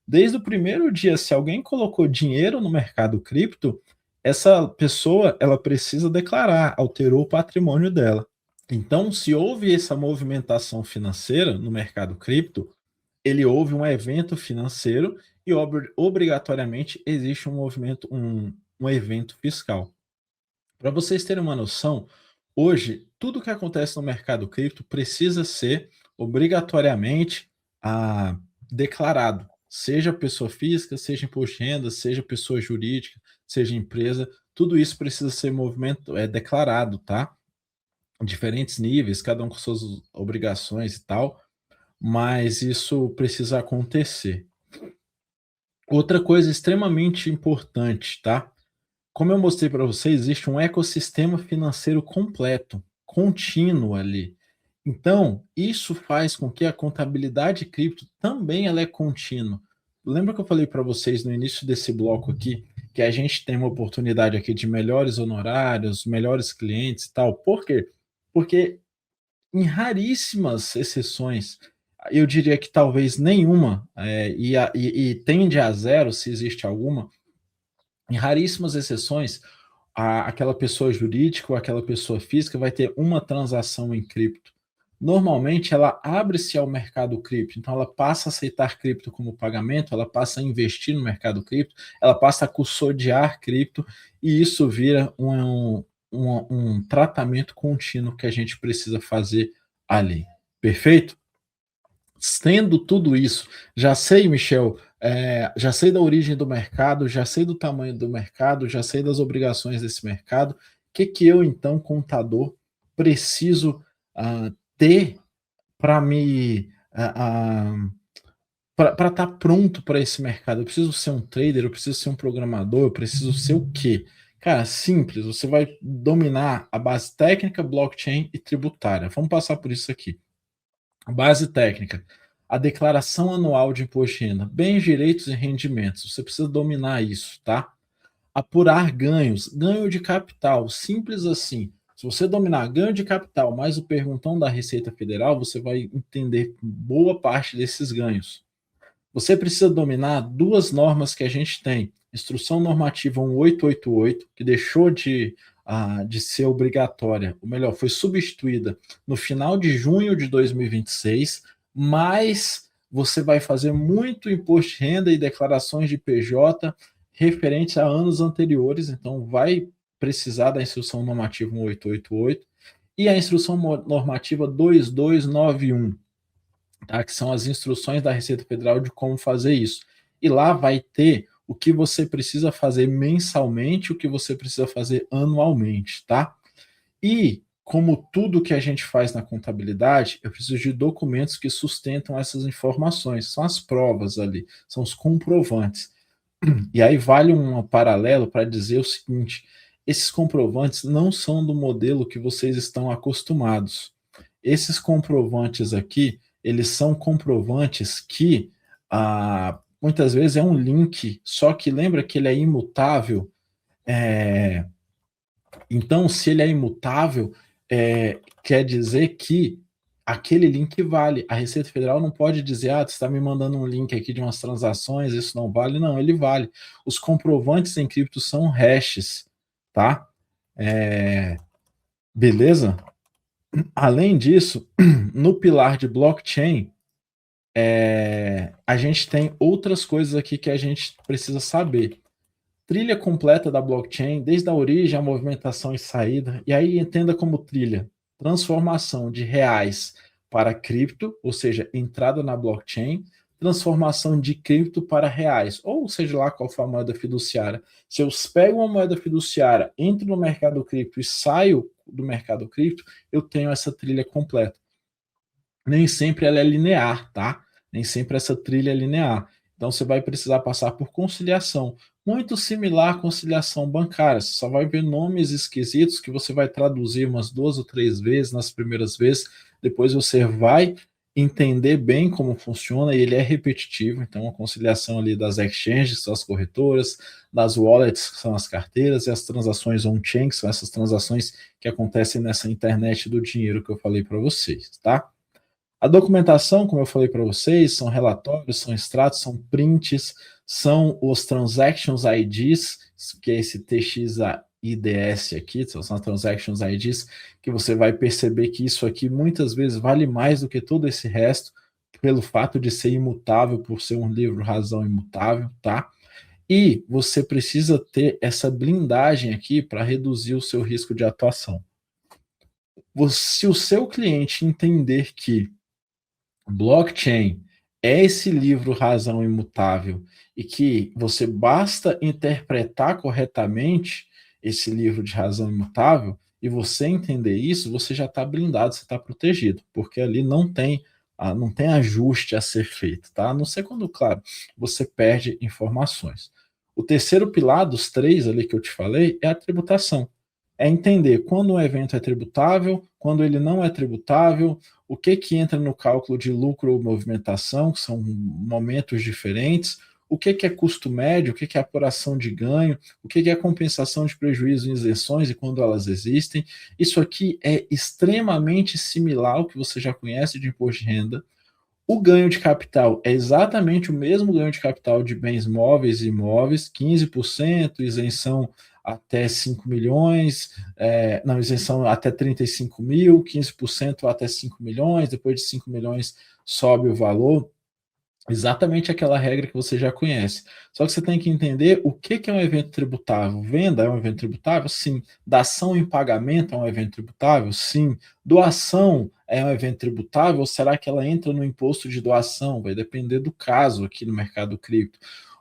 Desde o primeiro dia, se alguém colocou dinheiro no mercado cripto, essa pessoa ela precisa declarar, alterou o patrimônio dela. Então, se houve essa movimentação financeira no mercado cripto, ele houve um evento financeiro e obrigatoriamente existe um movimento, um evento fiscal. Para vocês terem uma noção, Hoje, tudo que acontece no mercado cripto precisa ser obrigatoriamente declarado, seja pessoa física, seja imposto de renda, seja pessoa jurídica, seja empresa, tudo isso precisa ser declarado, tá? Em diferentes níveis, cada um com suas obrigações e tal, mas isso precisa acontecer. Outra coisa extremamente importante, tá? Como eu mostrei para você, existe um ecossistema financeiro completo, contínuo ali. Então, isso faz com que a contabilidade cripto também ela é contínua. Lembra que eu falei para vocês no início desse bloco aqui que a gente tem uma oportunidade aqui de melhores honorários, melhores clientes e tal? Por quê? Porque em raríssimas exceções, eu diria que talvez nenhuma, e tende a zero se existe alguma, em raríssimas exceções, aquela pessoa jurídica ou aquela pessoa física vai ter uma transação em cripto. Normalmente, ela abre-se ao mercado cripto, então ela passa a aceitar cripto como pagamento, ela passa a investir no mercado cripto, ela passa a custodiar cripto, e isso vira um tratamento contínuo que a gente precisa fazer ali. Perfeito? Sendo tudo isso, já sei, Michel, já sei da origem do mercado, já sei do tamanho do mercado, já sei das obrigações desse mercado. O que eu, então, contador, preciso ter para me para estar pronto para esse mercado? Eu preciso ser um trader, eu preciso ser um programador, eu preciso ser o quê? Cara, simples, você vai dominar a base técnica, blockchain e tributária. Vamos passar por isso aqui. Base técnica. A declaração anual de imposto de renda, bens, direitos e rendimentos. Você precisa dominar isso, tá? Apurar ganhos, ganho de capital, simples assim. Se você dominar ganho de capital mais o perguntão da Receita Federal, você vai entender boa parte desses ganhos. Você precisa dominar duas normas que a gente tem. Instrução Normativa 1888, que deixou de ser obrigatória, ou melhor, foi substituída no final de junho de 2026, mas você vai fazer muito imposto de renda e declarações de PJ referentes a anos anteriores, então vai precisar da Instrução Normativa 1888 e a Instrução Normativa 2291, tá? Que são as instruções da Receita Federal de como fazer isso. E lá vai ter o que você precisa fazer mensalmente, o que você precisa fazer anualmente, tá? E, como tudo que a gente faz na contabilidade, eu preciso de documentos que sustentam essas informações. São as provas ali, são os comprovantes. E aí vale um paralelo para dizer o seguinte: esses comprovantes não são do modelo que vocês estão acostumados. Esses comprovantes aqui, eles são comprovantes que muitas vezes é um link, só que lembra que ele é imutável. Então, se ele é imutável, quer dizer que aquele link vale. A Receita Federal não pode dizer, você está me mandando um link aqui de umas transações, isso não vale. Não, ele vale. Os comprovantes em cripto são hashes, tá? Beleza? Além disso, no pilar de blockchain, a gente tem outras coisas aqui que a gente precisa saber. Trilha completa da blockchain, desde a origem, a movimentação e saída. E aí entenda como trilha: transformação de reais para cripto, ou seja, entrada na blockchain, transformação de cripto para reais, ou seja lá qual for a moeda fiduciária. Se eu pego uma moeda fiduciária, entro no mercado cripto e saio do mercado cripto, eu tenho essa trilha completa. Nem sempre ela é linear, tá? Nem sempre essa trilha é linear. Então você vai precisar passar por conciliação, muito similar à conciliação bancária. Você só vai ver nomes esquisitos que você vai traduzir umas 2 ou 3 vezes nas primeiras vezes, depois você vai entender bem como funciona e ele é repetitivo. Então a conciliação ali das exchanges, que são as corretoras, das wallets, que são as carteiras, e as transações on-chain, que são essas transações que acontecem nessa internet do dinheiro que eu falei para vocês, tá? A documentação, como eu falei para vocês, são relatórios, são extratos, são prints, são os Transactions IDs, que é esse TXIDS aqui, são as Transactions IDs, que você vai perceber que isso aqui muitas vezes vale mais do que todo esse resto, pelo fato de ser imutável, por ser um livro-razão imutável, tá? E você precisa ter essa blindagem aqui para reduzir o seu risco de atuação. Se o seu cliente entender que blockchain é esse livro razão imutável e que você basta interpretar corretamente esse livro de razão imutável e você entender isso, você já está blindado, você está protegido, porque ali não tem ajuste a ser feito, tá? A não ser quando, claro, você perde informações. O terceiro pilar dos três ali que eu te falei é a tributação. É entender quando um evento é tributável, quando ele não é tributável, o que entra no cálculo de lucro ou movimentação, que são momentos diferentes, o que é custo médio, o que é apuração de ganho, o que é compensação de prejuízo em isenções e quando elas existem. Isso aqui é extremamente similar ao que você já conhece de imposto de renda. O ganho de capital é exatamente o mesmo ganho de capital de bens móveis e imóveis, 15%, isenção até 5 milhões, não, isenção até 35 mil, 15% até 5 milhões, depois de 5 milhões sobe o valor. Exatamente aquela regra que você já conhece. Só que você tem que entender o que é um evento tributável. Venda é um evento tributável? Sim. Dação em pagamento é um evento tributável? Sim. Doação é um evento tributável ou será que ela entra no imposto de doação? Vai depender do caso aqui no mercado cripto.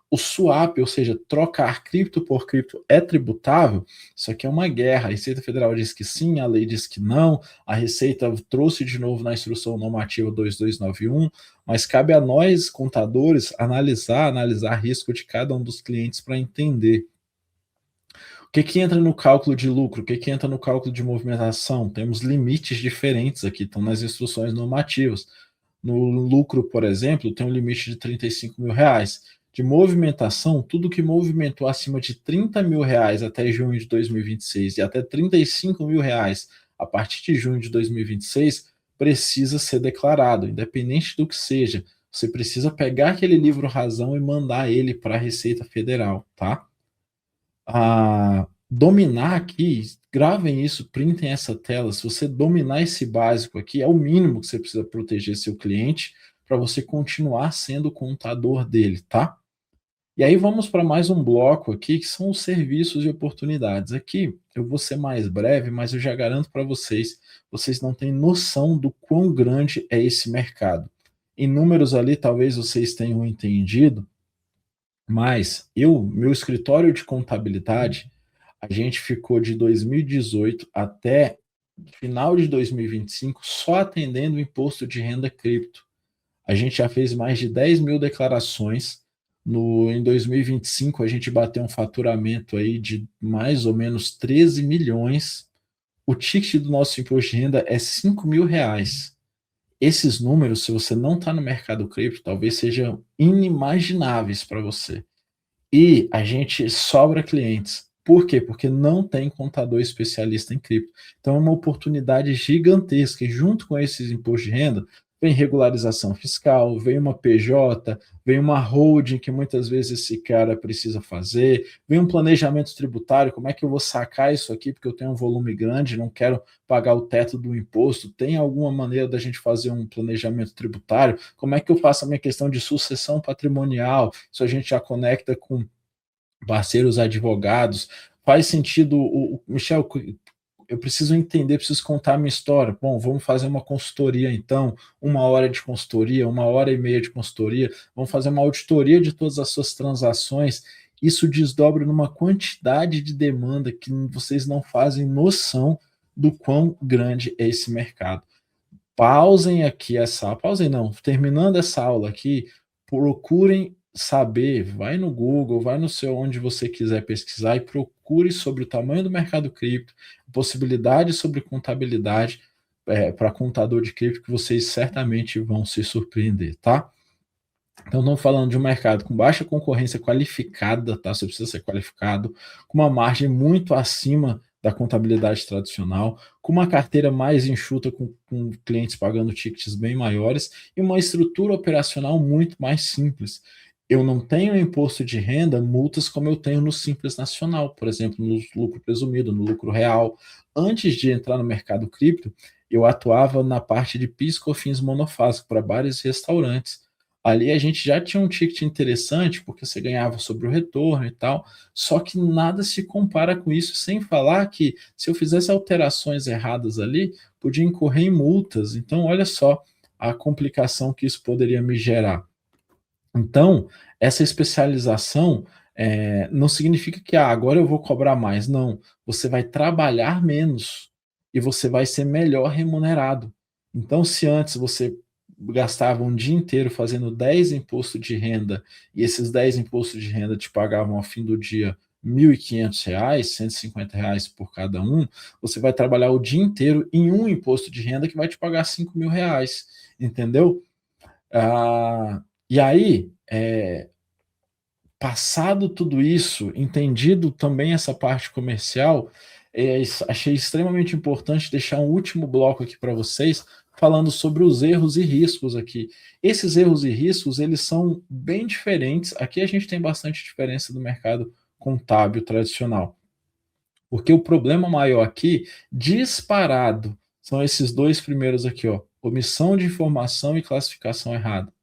O swap, ou seja, trocar cripto por cripto é tributável? Isso aqui é uma guerra. A Receita Federal diz que sim, a lei diz que não. A Receita trouxe de novo na Instrução Normativa 2291, mas cabe a nós, contadores, analisar risco de cada um dos clientes para entender. O que entra no cálculo de lucro? O que entra no cálculo de movimentação? Temos limites diferentes aqui, estão nas instruções normativas. No lucro, por exemplo, tem um limite de 35 mil reais. De movimentação, tudo que movimentou acima de 30 mil reais até junho de 2026 e até 35 mil reais a partir de junho de 2026 precisa ser declarado, independente do que seja. Você precisa pegar aquele livro razão e mandar ele para a Receita Federal, tá? Dominar aqui, gravem isso, printem essa tela. Se você dominar esse básico aqui, é o mínimo que você precisa proteger seu cliente para você continuar sendo o contador dele, tá? E aí vamos para mais um bloco aqui, que são os serviços e oportunidades. Aqui eu vou ser mais breve, mas eu já garanto para vocês, vocês não têm noção do quão grande é esse mercado. Em números ali, talvez vocês tenham entendido, mas meu escritório de contabilidade, a gente ficou de 2018 até final de 2025 só atendendo o imposto de renda cripto. A gente já fez mais de 10 mil declarações. Em 2025, a gente bateu um faturamento aí de mais ou menos 13 milhões. O ticket do nosso imposto de renda é 5 mil reais. Esses números, se você não está no mercado cripto, talvez sejam inimagináveis para você. E a gente sobra clientes. Por quê? Porque não tem contador especialista em cripto. Então é uma oportunidade gigantesca. E junto com esses impostos de renda, vem regularização fiscal, vem uma PJ, vem uma holding que muitas vezes esse cara precisa fazer, vem um planejamento tributário, como é que eu vou sacar isso aqui porque eu tenho um volume grande, não quero pagar o teto do imposto, tem alguma maneira da gente fazer um planejamento tributário? Como é que eu faço a minha questão de sucessão patrimonial? Isso a gente já conecta com parceiros advogados. Faz sentido, Michel, eu preciso entender, preciso contar a minha história. Bom, vamos fazer uma consultoria então, 1 hora de consultoria, 1 hora e meia de consultoria, vamos fazer uma auditoria de todas as suas transações. Isso desdobra numa quantidade de demanda que vocês não fazem noção do quão grande é esse mercado. Pausem aqui pausem não, terminando essa aula aqui, procurem saber, vai no Google, vai no seu onde você quiser pesquisar e procure sobre o tamanho do mercado cripto, possibilidades sobre contabilidade para contador de cripto que vocês certamente vão se surpreender, tá? Então, estamos falando de um mercado com baixa concorrência qualificada, tá? Você precisa ser qualificado, com uma margem muito acima da contabilidade tradicional, com uma carteira mais enxuta, com clientes pagando tickets bem maiores e uma estrutura operacional muito mais simples. Eu não tenho imposto de renda, multas como eu tenho no Simples Nacional, por exemplo, no lucro presumido, no lucro real. Antes de entrar no mercado cripto, eu atuava na parte de PIS/COFINS monofásico para bares e restaurantes. Ali a gente já tinha um ticket interessante, porque você ganhava sobre o retorno e tal, só que nada se compara com isso, sem falar que se eu fizesse alterações erradas ali, podia incorrer em multas. Então, olha só a complicação que isso poderia me gerar. Então, essa especialização não significa que agora eu vou cobrar mais. Não, você vai trabalhar menos e você vai ser melhor remunerado. Então, se antes você gastava um dia inteiro fazendo 10 impostos de renda e esses 10 impostos de renda te pagavam ao fim do dia R$ 1.500, R$ 150 por cada um, você vai trabalhar o dia inteiro em um imposto de renda que vai te pagar R$ 5.000, entendeu? E aí, passado tudo isso, entendido também essa parte comercial, achei extremamente importante deixar um último bloco aqui para vocês, falando sobre os erros e riscos aqui. Esses erros e riscos, eles são bem diferentes. Aqui a gente tem bastante diferença do mercado contábil tradicional. Porque o problema maior aqui, disparado, são esses dois primeiros aqui, ó, omissão de informação e classificação errada.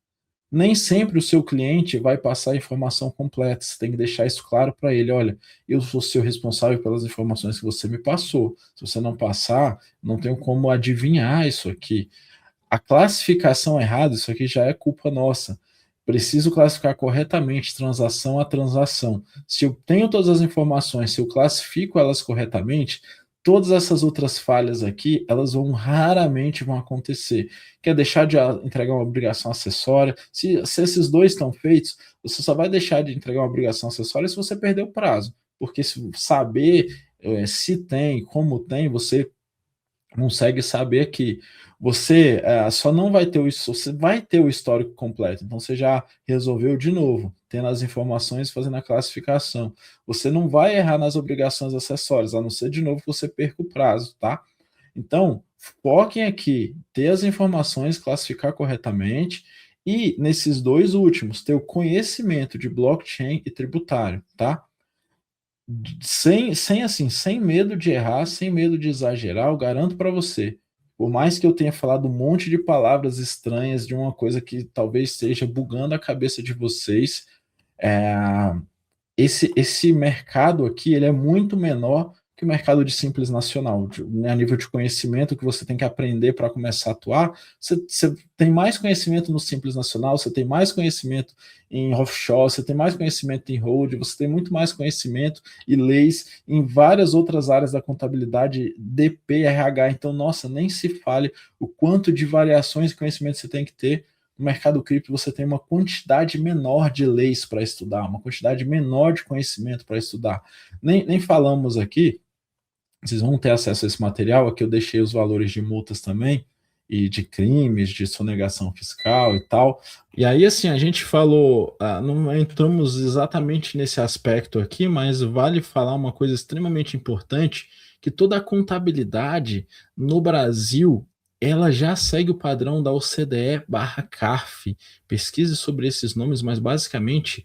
Nem sempre o seu cliente vai passar a informação completa. Você tem que deixar isso claro para ele. Olha, eu sou seu responsável pelas informações que você me passou. Se você não passar, não tenho como adivinhar isso aqui. A classificação errada, isso aqui já é culpa nossa. Preciso classificar corretamente transação a transação. Se eu tenho todas as informações, se eu classifico elas corretamente, todas essas outras falhas aqui, elas raramente vão acontecer. Quer deixar de entregar uma obrigação acessória? Se esses dois estão feitos, você só vai deixar de entregar uma obrigação acessória se você perder o prazo. Porque se saber se tem, como tem, você consegue saber que você só não vai ter você vai ter o histórico completo. Então você já resolveu de novo, tendo as informações, fazendo a classificação. Você não vai errar nas obrigações acessórias, a não ser de novo que você perca o prazo, tá? Então, foquem aqui, ter as informações, classificar corretamente e nesses dois últimos, ter o conhecimento de blockchain e tributário, tá? Sem medo de errar, sem medo de exagerar, eu garanto para você. Por mais que eu tenha falado um monte de palavras estranhas de uma coisa que talvez esteja bugando a cabeça de vocês, é, esse mercado aqui ele é muito menor que o mercado de Simples Nacional, a nível de conhecimento que você tem que aprender para começar a atuar. Você tem mais conhecimento no Simples Nacional, você tem mais conhecimento em offshore, você tem mais conhecimento em hold, você tem muito mais conhecimento e leis em várias outras áreas da contabilidade, DP, RH. Então, nossa, nem se fale o quanto de variações e conhecimento você tem que ter. No mercado cripto você tem uma quantidade menor de leis para estudar, uma quantidade menor de conhecimento para estudar. Nem falamos aqui, vocês vão ter acesso a esse material, aqui eu deixei os valores de multas também, e de crimes, de sonegação fiscal e tal. E aí, assim, a gente falou, não entramos exatamente nesse aspecto aqui, mas vale falar uma coisa extremamente importante, que toda a contabilidade no Brasil, ela já segue o padrão da OCDE/CARF. Pesquise sobre esses nomes, mas basicamente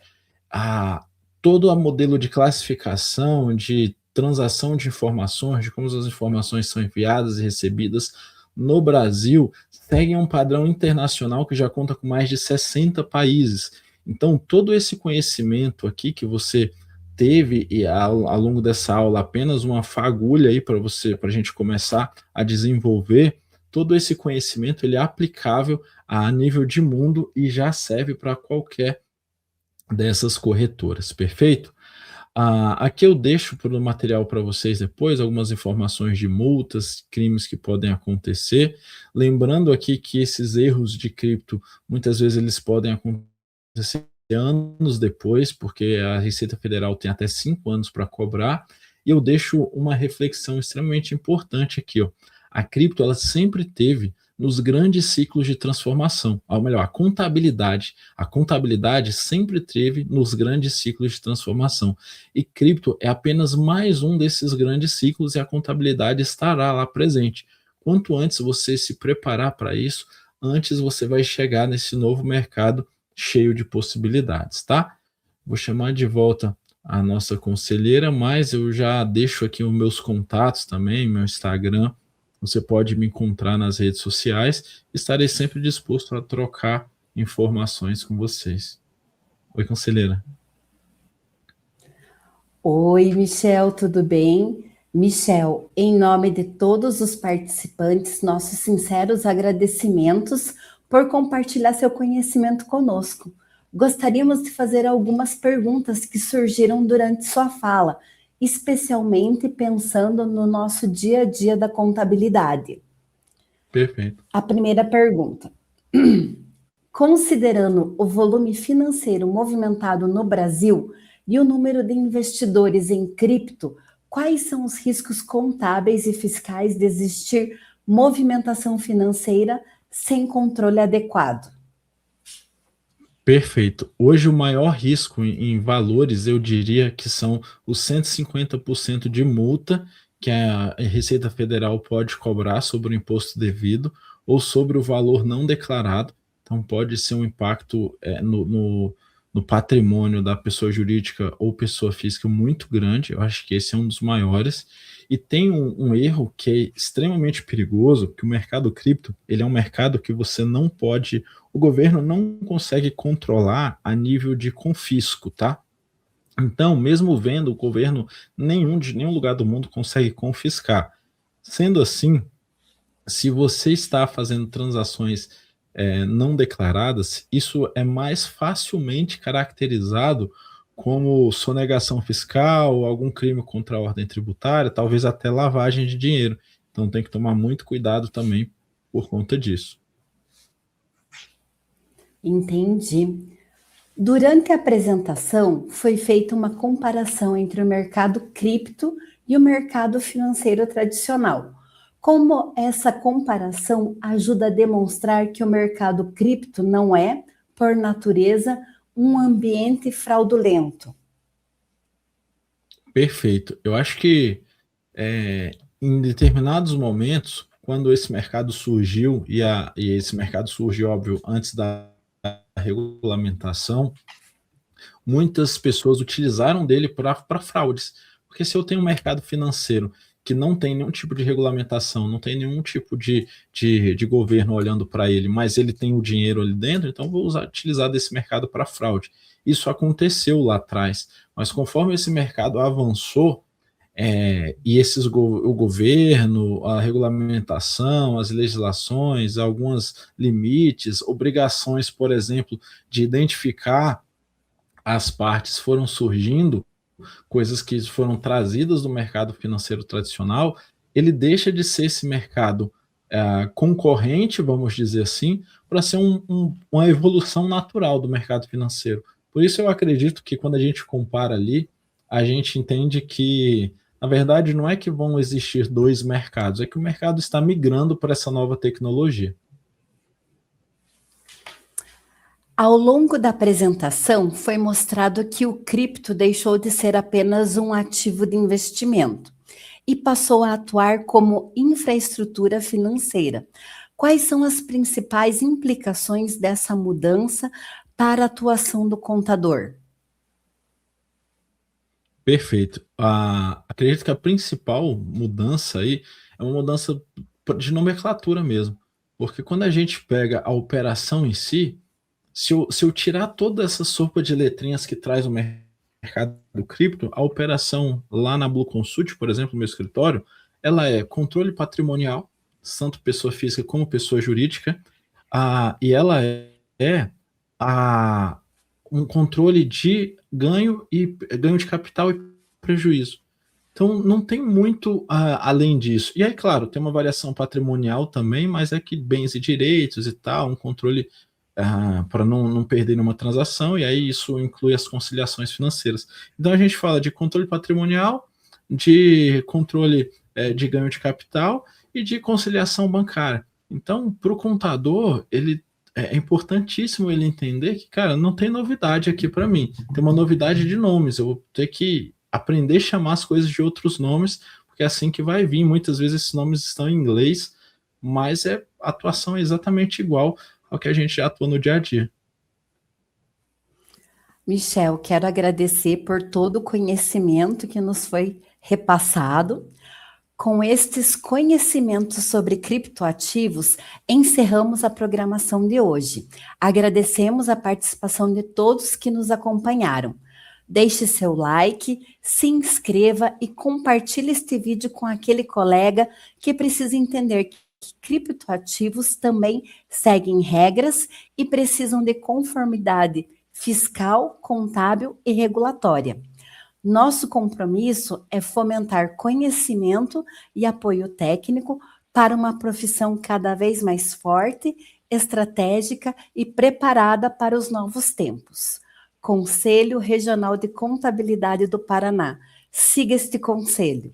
todo o modelo de classificação, de transação de informações, de como as informações são enviadas e recebidas no Brasil, seguem um padrão internacional que já conta com mais de 60 países. Então, todo esse conhecimento aqui que você teve e ao longo dessa aula, apenas uma fagulha aí para a gente começar a desenvolver, todo esse conhecimento ele é aplicável a nível de mundo e já serve para qualquer dessas corretoras, perfeito? Aqui eu deixo para o material para vocês depois algumas informações de multas, crimes que podem acontecer. Lembrando aqui que esses erros de cripto, muitas vezes eles podem acontecer anos depois, porque a Receita Federal tem até 5 anos para cobrar. E eu deixo uma reflexão extremamente importante aqui, ó. A cripto, ela sempre teve nos grandes ciclos de transformação, ou melhor, a contabilidade sempre teve nos grandes ciclos de transformação, e cripto é apenas mais um desses grandes ciclos e a contabilidade estará lá presente. Quanto antes você se preparar para isso, antes você vai chegar nesse novo mercado cheio de possibilidades, tá? Vou chamar de volta a nossa conselheira, mas eu já deixo aqui os meus contatos também, meu Instagram. Você pode me encontrar nas redes sociais. Estarei sempre disposto a trocar informações com vocês. Oi, conselheira. Oi, Michel, tudo bem? Michel, em nome de todos os participantes, nossos sinceros agradecimentos por compartilhar seu conhecimento conosco. Gostaríamos de fazer algumas perguntas que surgiram durante sua fala, especialmente pensando no nosso dia a dia da contabilidade. Perfeito. A primeira pergunta. Considerando o volume financeiro movimentado no Brasil e o número de investidores em cripto, quais são os riscos contábeis e fiscais de existir movimentação financeira sem controle adequado? Perfeito. Hoje o maior risco em valores, eu diria que são os 150% de multa que a Receita Federal pode cobrar sobre o imposto devido ou sobre o valor não declarado. Então pode ser um impacto no patrimônio da pessoa jurídica ou pessoa física muito grande. Eu acho que esse é um dos maiores. E tem um erro que é extremamente perigoso, que o mercado cripto, ele é um mercado que você não pode, o governo não consegue controlar a nível de confisco, tá? Então, mesmo vendo o governo, de nenhum lugar do mundo consegue confiscar. Sendo assim, se você está fazendo transações não declaradas, isso é mais facilmente caracterizado como sonegação fiscal, algum crime contra a ordem tributária, talvez até lavagem de dinheiro. Então tem que tomar muito cuidado também por conta disso. Entendi. Durante a apresentação, foi feita uma comparação entre o mercado cripto e o mercado financeiro tradicional. Como essa comparação ajuda a demonstrar que o mercado cripto não é, por natureza, um ambiente fraudulento? Perfeito. Eu acho que em determinados momentos, quando esse mercado surgiu, e esse mercado surgiu, óbvio, antes da regulamentação, muitas pessoas utilizaram dele para fraudes. Porque se eu tenho um mercado financeiro que não tem nenhum tipo de regulamentação, não tem nenhum tipo de governo olhando para ele, mas ele tem o dinheiro ali dentro, então vou utilizar desse mercado para fraude. Isso aconteceu lá atrás, mas conforme esse mercado avançou, e o governo, a regulamentação, as legislações, alguns limites, obrigações, por exemplo, de identificar as partes foram surgindo, coisas que foram trazidas do mercado financeiro tradicional, ele deixa de ser esse mercado concorrente, vamos dizer assim, para ser uma evolução natural do mercado financeiro. Por isso eu acredito que quando a gente compara ali, a gente entende que, na verdade, não é que vão existir dois mercados, é que o mercado está migrando para essa nova tecnologia. Ao longo da apresentação, foi mostrado que o cripto deixou de ser apenas um ativo de investimento e passou a atuar como infraestrutura financeira. Quais são as principais implicações dessa mudança para a atuação do contador? Perfeito. Acredito que a principal mudança aí é uma mudança de nomenclatura mesmo, porque quando a gente pega a operação em si, se eu tirar toda essa sopa de letrinhas que traz o mercado do cripto, a operação lá na Blue Consult, por exemplo, no meu escritório, ela é controle patrimonial, tanto pessoa física como pessoa jurídica, e ela é a, um controle de ganho de capital e prejuízo. Então não tem muito além disso. E aí, claro, tem uma variação patrimonial também, mas é que bens e direitos e tal, um controle para não perder nenhuma transação, e aí isso inclui as conciliações financeiras. Então a gente fala de controle patrimonial, de controle de ganho de capital e de conciliação bancária. Então, para o contador, é importantíssimo ele entender que, cara, não tem novidade aqui para mim. Tem uma novidade de nomes. Eu vou ter que aprender a chamar as coisas de outros nomes, porque é assim que vai vir. Muitas vezes esses nomes estão em inglês, mas a atuação é exatamente igual ao que a gente já atua no dia a dia. Michel, quero agradecer por todo o conhecimento que nos foi repassado. Com estes conhecimentos sobre criptoativos, encerramos a programação de hoje. Agradecemos a participação de todos que nos acompanharam. Deixe seu like, se inscreva e compartilhe este vídeo com aquele colega que precisa entender que criptoativos também seguem regras e precisam de conformidade fiscal, contábil e regulatória. Nosso compromisso é fomentar conhecimento e apoio técnico para uma profissão cada vez mais forte, estratégica e preparada para os novos tempos. Conselho Regional de Contabilidade do Paraná. Siga este conselho.